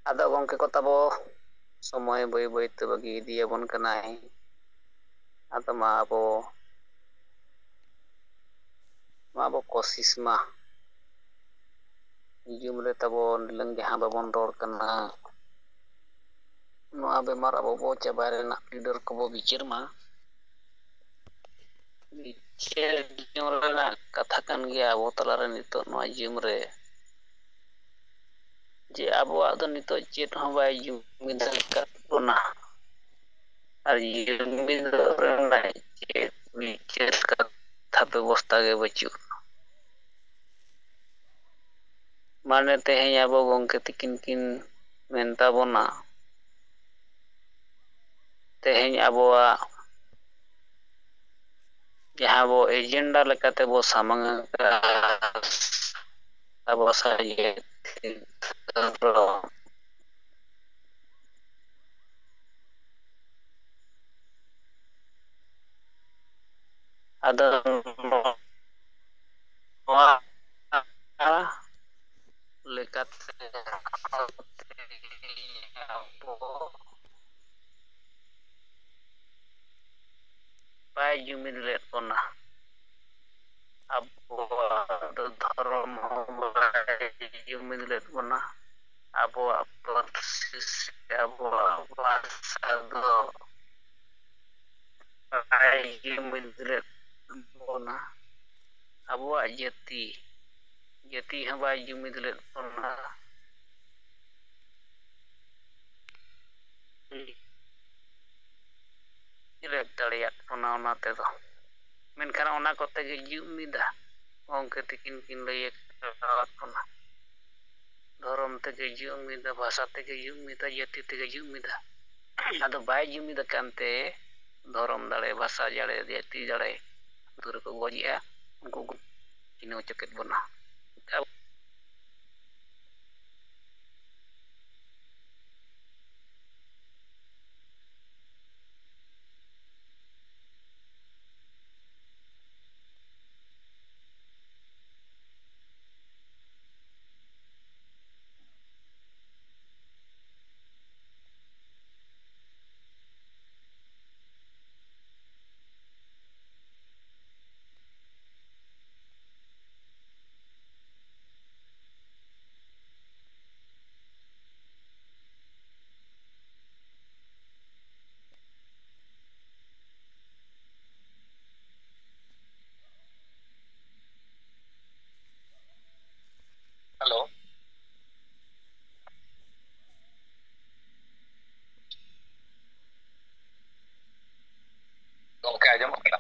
ᱟᱫᱚ ᱜᱚᱢᱠᱮ ᱠᱚ ᱛᱟᱵᱚ ᱥᱚᱢᱚᱭ ᱵᱟᱹᱭ ᱵᱟᱹᱭᱛᱮ ᱵᱟᱹᱜᱤ ᱤᱫᱤᱭᱟᱵᱚᱱ ᱠᱟᱱᱟᱭ, ᱟᱫᱚ ᱢᱟ ᱟᱵᱚ ᱠᱚᱥᱤᱥ ᱢᱟ ᱡᱩᱢ ᱨᱮ ᱛᱟᱵᱚ ᱱᱤᱞᱟᱹᱝ ᱡᱟᱦᱟᱸ ᱵᱟᱵᱚᱱ ᱨᱚᱲ ᱠᱟᱱᱟ, ᱱᱚᱣᱟ ᱵᱮᱢᱟᱨ ᱟᱵᱚ ᱵᱚ ᱪᱟᱵᱟᱭ ᱨᱮᱱᱟᱜ ᱞᱤᱰᱟᱹᱨ ᱠᱚᱵᱚ ᱵᱤᱪᱟᱹᱨ ᱢᱟ᱾ ᱵᱤᱪᱟᱹᱨ ᱡᱚᱝ ᱨᱮᱱᱟᱜ ᱠᱟᱛᱷᱟ ᱠᱟᱱ ᱜᱮᱭᱟ ᱟᱵᱚ ᱛᱟᱞᱟᱨᱮ ᱱᱤᱛᱚᱜ ᱱᱚᱣᱟ ᱡᱩᱢ ᱨᱮ, ᱡᱮ ᱟᱵᱚᱣᱟᱜ ᱫᱚ ᱱᱤᱛᱚᱜ ᱪᱮᱫ ᱦᱚᱸ ᱵᱟᱭ ᱡᱩᱢᱤᱫ ᱟᱠᱟᱫ ᱵᱚᱱᱟ, ᱟᱨ ᱡᱩᱢᱤᱫ ᱨᱮᱱᱟᱜ ᱪᱮᱫ ᱵᱤᱪᱟᱹᱨ ᱠᱟᱛᱷᱟ ᱵᱮᱵᱚᱥᱛᱷᱟ ᱜᱮ ᱵᱟᱹᱪᱩᱜ᱾ ᱢᱟᱱᱮ ᱛᱮᱦᱮᱧ ᱟᱵᱚ ᱜᱚᱢᱠᱮ ᱛᱤᱠᱤᱱ ᱠᱤᱱ ᱢᱮᱱ ᱛᱟᱵᱚᱱᱟ, ᱛᱮᱦᱮᱧ ᱟᱵᱚᱣᱟᱜ ᱡᱟᱦᱟᱸ ᱵᱚ ᱮᱡᱮᱱᱰᱟ ᱞᱮᱠᱟᱛᱮ ᱵᱚ ᱥᱟᱢᱟᱝ ᱟᱠᱟᱜᱼᱟ ᱟᱵᱚ ᱥᱟᱹᱨᱤᱜᱮ ᱟᱫᱚ ᱱᱚᱣᱟ ᱞᱮᱠᱟᱛᱮ ᱟᱵᱚ ᱵᱟᱭ ᱡᱩᱢᱤᱫ ᱞᱮᱫ ᱵᱚᱱᱟ ᱟᱵᱚᱣᱟᱜ ᱫᱷᱚᱨᱚᱢ ᱦᱚᱸ ᱵᱟᱭ ᱡᱩᱢᱤᱫ ᱞᱮᱫ ᱵᱚᱱᱟ ᱟᱵᱚᱣᱟᱜ ᱯᱟᱹᱨᱥᱤ ᱥᱮ ᱟᱵᱚᱣᱟᱜ ᱵᱷᱟᱥᱟ ᱫᱚ ᱵᱟᱭ ᱡᱩᱢᱤᱫ ᱞᱮᱫ ᱵᱚᱱᱟ ᱟᱵᱚᱣᱟᱜ ᱡᱟᱹᱛᱤ ᱦᱚᱸ ᱵᱟᱭ ᱡᱩᱢᱤᱫ ᱞᱮᱫ ᱵᱚᱱᱟ ᱨᱮᱵ ᱫᱟᱲᱮᱭᱟᱜ ᱵᱚᱱᱟ ᱚᱱᱟ ᱛᱮᱫᱚ ᱢᱮᱱᱠᱷᱟᱱ ᱚᱱᱟ ᱠᱚᱛᱮ ᱜᱮ ᱡᱩᱢᱤᱫᱟ ᱜᱚᱢᱠᱮ ᱛᱟᱹᱠᱤᱱ ᱠᱤᱱ ᱞᱟᱹᱭ ᱟᱠᱟᱫ ᱵᱚᱱᱟ ᱫᱷᱚᱨᱚᱢ ᱛᱮᱜᱮ ᱡᱩᱢᱤᱫᱟ ᱵᱷᱟᱥᱟ ᱛᱮᱜᱮ ᱡᱩᱢᱤᱫᱟ ᱡᱟᱹᱛᱤ ᱛᱮᱜᱮ ᱡᱩᱢᱤᱫᱟ ᱟᱫᱚ ᱵᱟᱭ ᱡᱩᱢᱤᱫ ᱟᱠᱟᱱᱛᱮ ᱫᱷᱚᱨᱚᱢ ᱫᱟᱲᱮ ᱵᱷᱟᱥᱟ ᱫᱟᱲᱮ ᱡᱟᱹᱛᱤ ᱫᱟᱲᱮ ᱟᱛᱳ ᱨᱮᱠᱚ ᱜᱚᱡᱮᱜᱼᱟ ᱩᱱᱠᱩ ᱠᱚ ᱪᱤᱱᱦᱟᱹᱣ ᱦᱚᱪᱚ ᱠᱮᱫ ᱵᱚᱱᱟ ᱦᱮᱞᱳ ᱜᱚᱝᱠᱮ ᱟᱸᱡᱚᱢᱚᱜ ᱠᱟᱱᱟ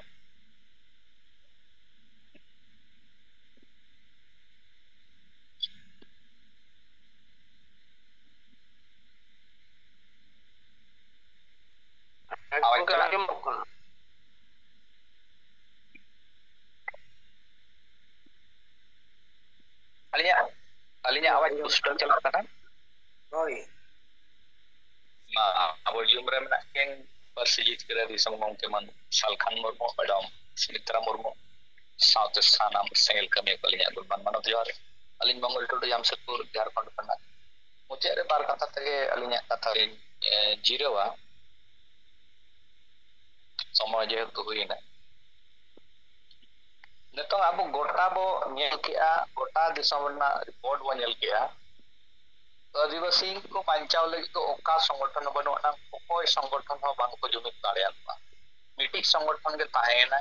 ᱜᱚᱝᱠᱮ ᱟᱸᱡᱚᱢᱚᱜ ᱠᱟᱱᱟ ᱟᱹᱞᱤᱧᱟᱜ ᱟᱣᱟᱡ ᱯᱩᱥᱴᱟᱹᱣ ᱪᱟᱞᱟᱜ ᱠᱟᱱᱟ ᱦᱳᱭ ᱟᱵᱚ ᱡᱩᱢ ᱨᱮ ᱢᱮᱱᱟᱜ ᱠᱤᱱ ᱯᱟᱹᱨᱥᱤ ᱡᱤᱛᱠᱟᱹᱨ ᱫᱤᱥᱚᱢ ᱜᱚᱢᱠᱮ ᱢᱟᱱ ᱥᱟᱞᱠᱷᱟᱱ ᱢᱩᱨᱢᱩ ᱢᱮᱰᱟᱢ ᱥᱩᱢᱤᱛᱨᱟ ᱢᱩᱨᱢᱩ ᱥᱟᱶᱛᱮ ᱥᱟᱱᱟᱢ ᱥᱮᱸᱜᱮᱞ ᱠᱟᱹᱢᱤᱭᱟᱹ ᱠᱚ ᱟᱹᱞᱤᱧᱟᱜ ᱜᱩᱱᱢᱟᱱ ᱢᱟᱱᱚᱛ ᱡᱚᱦᱟᱨ ᱟᱹᱞᱤᱧ ᱢᱚᱝᱜᱚᱞ ᱴᱩᱰᱩ ᱡᱟᱢᱥᱮᱫᱯᱩᱨ ᱡᱷᱟᱲᱠᱷᱚᱸᱰ ᱠᱷᱚᱱᱟᱜ ᱢᱩᱪᱟᱹᱫ ᱨᱮ ᱵᱟᱨ ᱠᱟᱛᱷᱟ ᱛᱮᱜᱮ ᱟᱹᱞᱤᱧᱟᱜ ᱠᱟᱛᱷᱟ ᱞᱤᱧ ᱡᱤᱨᱟᱹᱣᱟ ᱥᱚᱢᱚᱭ ᱡᱮᱦᱮᱛᱩ ᱦᱩᱭᱱᱟ ᱱᱤᱛᱚᱝ ᱟᱵᱚ ᱜᱚᱴᱟ ᱵᱚ ᱧᱮᱞ ᱠᱮᱜᱼᱟ ᱜᱚᱴᱟ ᱫᱤᱥᱚᱢ ᱨᱮᱱᱟᱜ ᱨᱤᱯᱳর্ট ᱵᱚ ᱧᱮᱞ ᱠᱮᱜᱼᱟ ᱟᱹᱫᱤᱵᱟᱹᱥᱤ ᱠᱚ ᱵᱟᱧᱪᱟᱣ ᱞᱟᱹᱜᱤᱫ ᱫᱚ ᱚᱠᱟ ᱥᱚᱝᱜᱚᱴᱷᱚᱱ ᱦᱚᱸ ᱵᱟᱹᱱᱩᱜ ᱟᱱᱟ ᱚᱠᱚᱭ ᱥᱚᱝᱜᱚᱴᱷᱚᱱ ᱦᱚᱸ ᱵᱟᱝᱠᱚ ᱡᱩᱢᱤᱫ ᱫᱟᱲᱮᱭᱟᱜᱼᱟ ᱢᱤᱫᱴᱤᱡ ᱥᱚᱝᱜᱚᱴᱷᱚᱱ ᱜᱮ ᱛᱟᱦᱮᱸᱭᱮᱱᱟ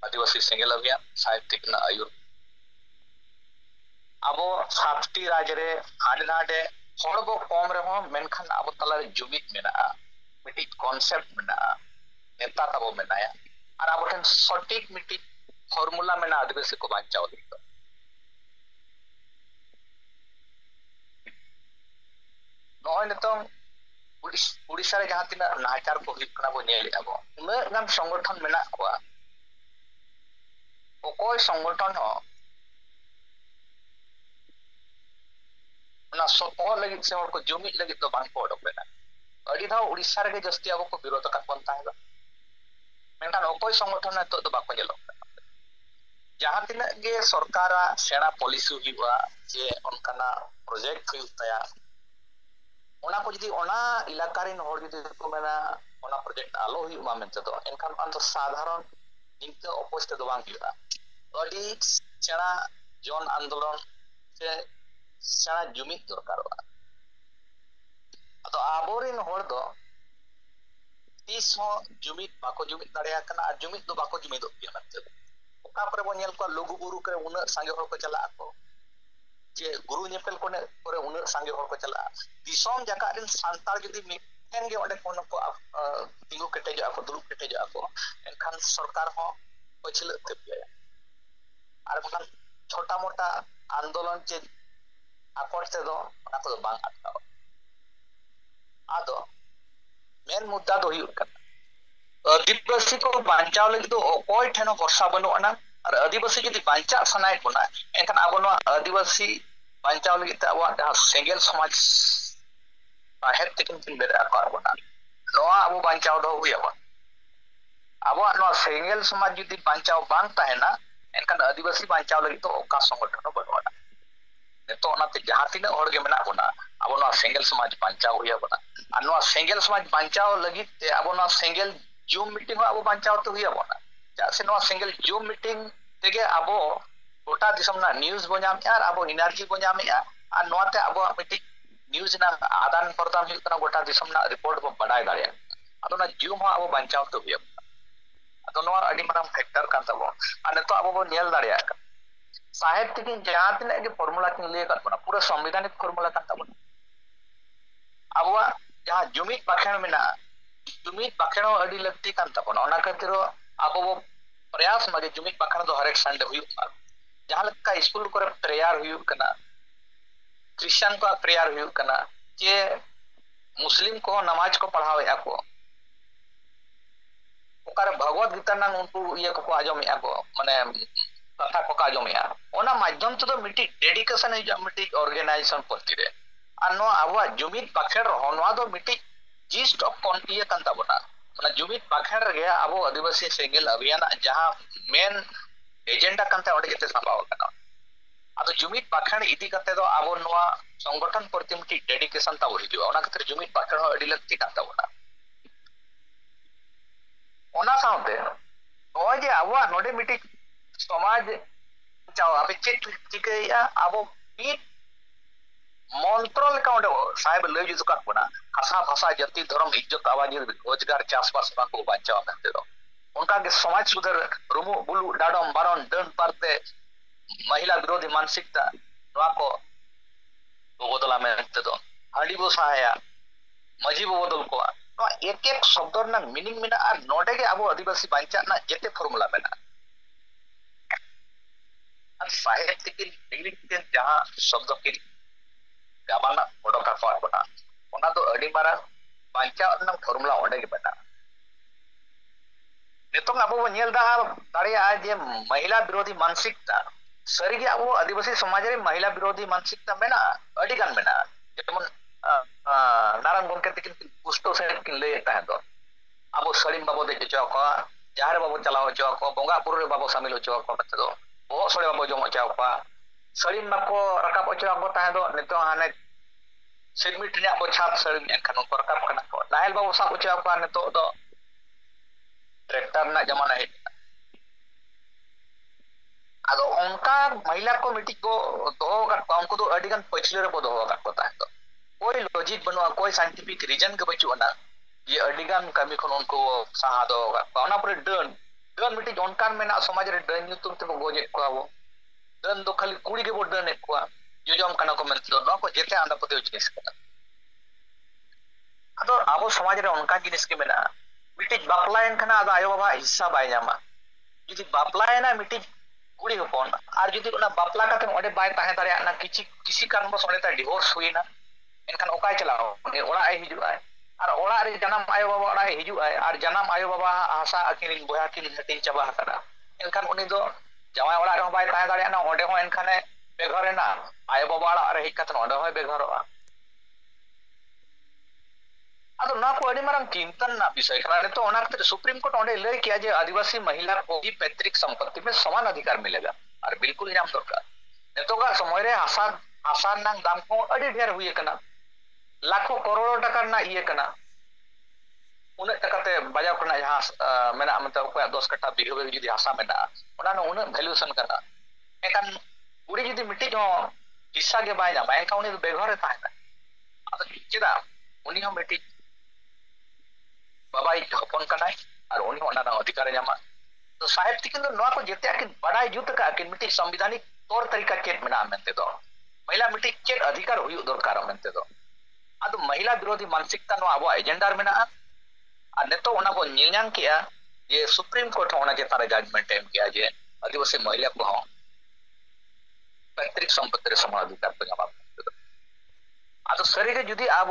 ᱟᱹᱫᱤᱵᱟᱹᱥᱤ ᱥᱮᱸᱜᱮᱞ ᱚᱵᱷᱤᱭᱟᱱ ᱥᱟহিত্যিক ᱨᱮᱱᱟᱜ ᱟᱹᱭᱩᱨ ᱟᱵᱚ 7টি ᱨᱟᱡᱽ ᱨᱮ ᱦᱟᱸᱰᱮ ᱱᱟᱰᱮ ᱦᱚᱲ ᱵᱚ ᱠᱚᱢ ᱨᱮᱦᱚᱸ ᱢᱮᱱᱠᱷᱟᱱ ᱟᱵᱚ ᱛᱟᱞᱟᱨᱮ ᱡᱩᱢᱤᱫ ᱢᱮᱱᱟᱜᱼᱟ ᱢᱤᱫᱴᱤᱡ ᱠᱚᱱᱥᱮᱯᱴ ᱢᱮᱱᱟᱜᱼᱟ ᱱᱮᱛᱟ ᱛᱟᱵᱚ ᱢᱮᱱᱟᱭᱟ ᱟᱨ ᱟᱵᱚ ᱴᱷᱮᱱ ᱥᱚᱴᱷᱤᱠ ᱢᱤᱫᱴᱤᱡ ᱯᱷᱚᱨᱢᱩᱞᱟ ᱢᱮᱱᱟᱜᱼᱟ ᱟᱹᱫᱤᱵᱟᱹᱥᱤ ᱠᱚ ᱵᱟᱧᱪᱟᱣ ᱞᱟᱹᱜᱤᱫ ᱱᱚᱜᱼᱚᱭ ᱱᱤᱛᱚᱝ उड़ीसा रे जहां तिना नाचार को हुई कना बो नेलेगा बो उन्ना गान संगठन मेना कोआ ओकोय संगठन हो ना सपो लगित से और को जुमित लगित तो बांग को ओडोकलेना अडी धाव उड़ीसा रे जस्ती अब को विरोध का कोन ताहेगा मेंटान ओकोय संगठन न तो बाको जेलो जहां तिना गे सरकारा सेना पॉलिसी हुआ जे उनकाना प्रोजेक्ट हुई तया ओना को जदी ओना इलाका रे हर जदी को मेना ओना प्रोजेक्ट आलो हुई मा मेनते तो एनखान पान तो साधारण निंका अपोस्ट तो बांग हुआ अडी सेना जन आंदोलन से सेना जुमित दरकार तो आबोरिन हर दो तीस हो जुमित बाको जुमित दाड़िया कना आ जुमित दो बाको जुमित दिया मेनते ओका पर बो नेल को लघु बुरु करे उना सांगे हर को चला को जे गुरु नेपेल कोने करे उना सांगे हर को चला दिसोम जाका रिन सांतार जदी मिटेन गे ओडे कोन को तिंगु केटेज आको दुरु केटेज आको एनखान सरकार हो पछिल तेपिया आर बखान छोटा मोटा आंदोलन चे आकोर से दो ओना को बांग अटकाव आदो मेन मुद्दा दो हुई कना आदिवासी को बांचाव लगी तो अकोय ठेनो भरसा बनुआना और आदिवासी जुदी बांचा सनाय बना एनखान आबो नो आदिवासी बांचाव लगी ते आबो जहां सेंगेल समाज साहेब तकिन किन बेरा को बना नोआ आबो बांचाव दो हुया आबो नो सेंगेल समाज जुदी बांचाव बांग ताहेना एनखान आदिवासी बांचाव लगी तो ओका संगठन बनुआना नेतो ओनाते जहां तिना और गे मेना बना आबो नो सेंगेल समाज बांचाव हुया बना और नो सेंगेल समाज बांचाव लगी ते आबो नो सेंगेल जूम मीटिंग अब बांचाव तो हुआ बना से नो सिंगल जूम मीटिंग तेगे अब गोटा दिसम ना न्यूज बो नामे और अब एनर्जी बो नामे और नोते अब मिटी न्यूज ना आदान प्रदान हुई कना गोटा दिसम ना रिपोर्ट बो बडाय दाड़िया अदो ना जूम हो अब बांचाव तो हुआ अदो नो अडी माराम फैक्टर कान तबो और नेतो अब बो नेल दाड़िया साहेब तिकिन जहां तिना के फॉर्मूला किन ले कान बना पूरा संवैधानिक फॉर्मूला कान तबो अब जहां जुमित बाखेण मेना जुमित बाखेणो अडी लगती कान तबोना ओना खातिर अब वो प्रयास मगे जुमित बाखेण दो हरेक संडे हुयुआ जहां लका स्कूल करे प्रेयर हुयुक कना क्रिश्चियन को प्रेयर हुयुक कना जे मुस्लिम को नमाज को पढ़ावे को ओकर भगवत गीता ना उनको ये को आजम को माने कथा को आजम ओना माध्यम तो मिटी डेडिकेशन है मिटी ऑर्गेनाइजेशन प्रति रे और नो आवा जुमित बाखेण होनवा दो मिटी जिस्ट ऑफ कॉन्टिए कान तबोना माने जुमित बाखेण रे अब आदिवासी सेंगेल अभियान जहां मेन एजेंडा कानते ओडे जते साबाव कना अदो जुमित बाखेण इदी कते दो अब नोआ संगठन प्रति मिटी डेडिकेशन ता हिजु ओना खातिर जुमित बाखेण अडी लगती कान तबोना ओना साउते ओ जे आवा नोडे मिटी समाज चाव आपे चेक चिकैया अब पीट मंत्र लेका ओडे साहेब लय जुत का बना भाषा भाषा जाति धर्म इज्जत आवाज रोजगार चासबास को बांचाव करते दो उनका के समाज सुधर रुमु बुलु डाडम बारन दन पारते महिला विरोधी मानसिकता नोआ को बदला मेनते दो हाडी बो सहाया मजी बो बदल को नोआ एक एक शब्द ना मीनिंग मेना और नोडे के अब आदिवासी बांचा ना जेते फॉर्मूला मेना और साहित्य की डिग्री के जहां शब्द की गाबाना ओडोका को बना ओना तो अडी मारा बांचा ना फॉर्मूला ओडे के बना नितोंग अब वो नेल दा दाड़िया जे महिला विरोधी मानसिकता सरिगे अब आदिवासी समाज रे महिला विरोधी मानसिकता मेना अडी गान मेना जेमन नारायण गोंके तकिन पुस्तो से किन ले ता दो अब सड़ीम बाबो दे चो को जहार बाबो चलाओ चो को बोंगा पुर रे बाबो शामिल हो चो को मत दो ओ सड़े बाबो जम चो को सड़ीम मको रकाब चो को ता दो नितो हाने सिडमिट ने अब छाप सड़ीम एखन को रकाब कना को नाहल बाबो सा चो को नितो दो ट्रैक्टर ना जमाना है अदो उनका महिला को मिटी को दो उनको तो अडिगन पछले रे दो करता है तो कोई लॉजिक बनवा कोई साइंटिफिक रीजन के बचुना ये अडिगन कमी खन उनको सहा दो पावना पर डन डन मिटी उनका मेना समाज रे डन यूतुम ते गोजे को वो डन दो खाली कुड़ी के बो डन को जो जम कना को मेन तो को जेते आंदा पते जिनिस कना अदो आबो समाज रे उनका जिनिस के मेना मिटी बापलायन खाना आदो आयो बाबा हिस्सा बाय जामा जुदी बापलायना मिटी कुड़ी होपन और जुदी उना बापला काते ओडे बाय ताहे दारे ना किसी कारण बस ओडे ता डिवोर्स हुईना एनखान ओकाय चलाओ उनी ओड़ा आय हिजु आय और ओड़ा रे जन्म आयो बाबा ओड़ा हिजु आय और जन्म आयो बाबा आशा अकिन बोया किन हटिन चबा हकरा एनखान उनी दो जवाय ओड़ा रे बाय ताहे दारे ना ओडे हो एनखाने बेघरे ना आयो बाबा ओड़ा रे हिकत ओडे हो बेघरवा अदो ना को अडी मारम चिंतन ना विषय कारण तो ओना खातिर सुप्रीम कोर्ट ओडे लय किया जे आदिवासी महिला को भी पैतृक संपत्ति में समान अधिकार मिलेगा और बिल्कुल इनाम दरकार नेतो का समय रे आशा नांग दाम को अडी ढेर हुई कना लाखों करोड़ों टका ना ये कना उन टकाते बाजार कना जहां मेना मतलब को 10 कट्टा बिघे जुदी आशा मेना ओना न उन वैल्यूएशन कना एकान उड़ी जुदी मिट्टी जो हिस्सा के बाय जामा एका उनी बेघरे ताहेना अदो चिदा उनी हम मिट्टी बाबा हपन कनाय और उनी ओना ना अधिकार जामा तो साहेब तिकिन दो नोआ को जेते आकिन बडाय जुत का आकिन मिट्टी संवैधानिक तौर तरीका चेक मेना मेनते दो महिला मिट्टी चेक अधिकार हुई दरकार मेनते दो अदो महिला विरोधी मानसिकता नो अब एजेंडा मेना और नेतो ओना को नीलयांग किया ये सुप्रीम कोर्ट ओना के तारे जजमेंट एम किया जे आदिवासी महिला को पैतृक संपत्ति रे समान अधिकार पे जामा अदो सरीगे जुदी अब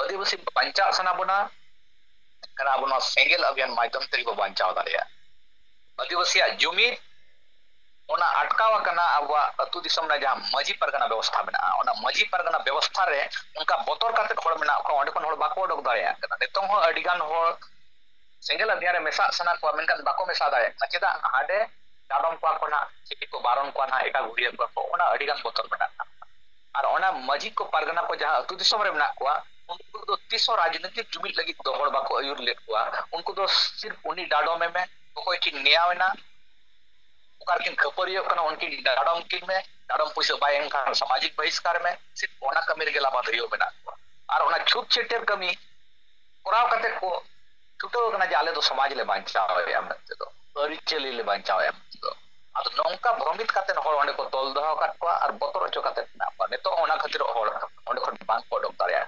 आदिवासी पंचा सना बना karena abu no sengel abian maidam teri bo bancao daria adivasiya jumid ona atkawa kana abwa atu disam na jam maji pargana ব্যবস্থা mena ona maji pargana ব্যবস্থা re unka botor kate hor mena ko onde kon hor bako odok daria kana nitong ho adigan hor sengel abian re mesa sana ko menkan bako mesa daria cheda hade dadom ko kona chiko baron ko na eta guriya ko ona adigan botor mena ar ona maji ko pargana ko jaha atu disam re mena ko उनको तो 300 राजनीतिक जुमिल लगी दो हड़ बाको Ayur late हुआ उनको तो सिर्फ उन्हीं डाडो में कोई की न्याय ना उकार किन खपरियो कना उनकी डाडम किन में डाडम पैसा बायन का सामाजिक बहिष्कार में सिर्फ ओना कमीर गेला बाधरियो बना और ओना छूट छेटर कमी कोराव कते को छुटो कना जाले तो समाज ले बांचाओ एम नते तो अरिचली ले बांचाओ एम तो आदो नोंका भ्रमित कते हड़ ओंडे को तोल दहो कत को और बतर चो कते ना नेतो ओना खातिर हड़ ओंडे खन बांग पडक दारिया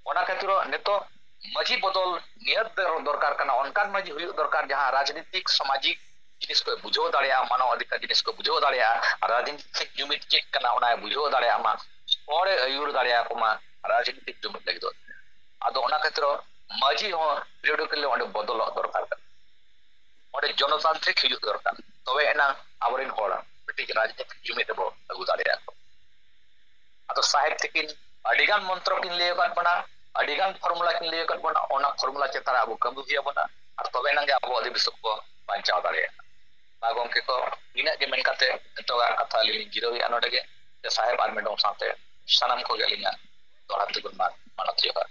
ओना खातिर नेतो मजी बदल नियत दरकार कना अनकान मजी हुई दरकार जहां राजनीतिक सामाजिक जिनिस को बुझो दाड़िया मानव अधिकार जिनिस को बुझो दाड़िया राजनीतिक जुमिद चेक कना ओना बुझो दाड़िया मा ओरे अयुर दाड़िया को मा राजनीतिक जुमिद लगी दो आदो ओना खातिर मजी हो पिरियडिकली ओंडे बदल दरकार का ओंडे जनतांत्रिक हुई दरकार तबे एना आवरिन होड़ा पिटिक राजनीतिक जुमिद बो अगु दाड़िया आदो साहित्य किन अडिगान मंत्र किन लिए कत बना अडिगान फॉर्मूला किन लिए कत बना ओना फॉर्मूला चेतारा अबु कम हिया बना और तबे नंगे अबु अधिबिसक को बांचाव दाड़िया गमके को इन के मेन काते नतोगा कथा लिंग जिरोवी अनोडगे साहेब आर मेडम साथे सनम को गेलिंगा दोड़ा तिगुन मानत जोहा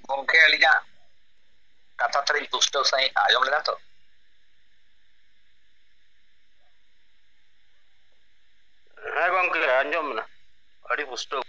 गमके अलिजा कथा तरी पुस्तक सही आयम लेना तो गमके अंजम ना अड़ी पुस्तक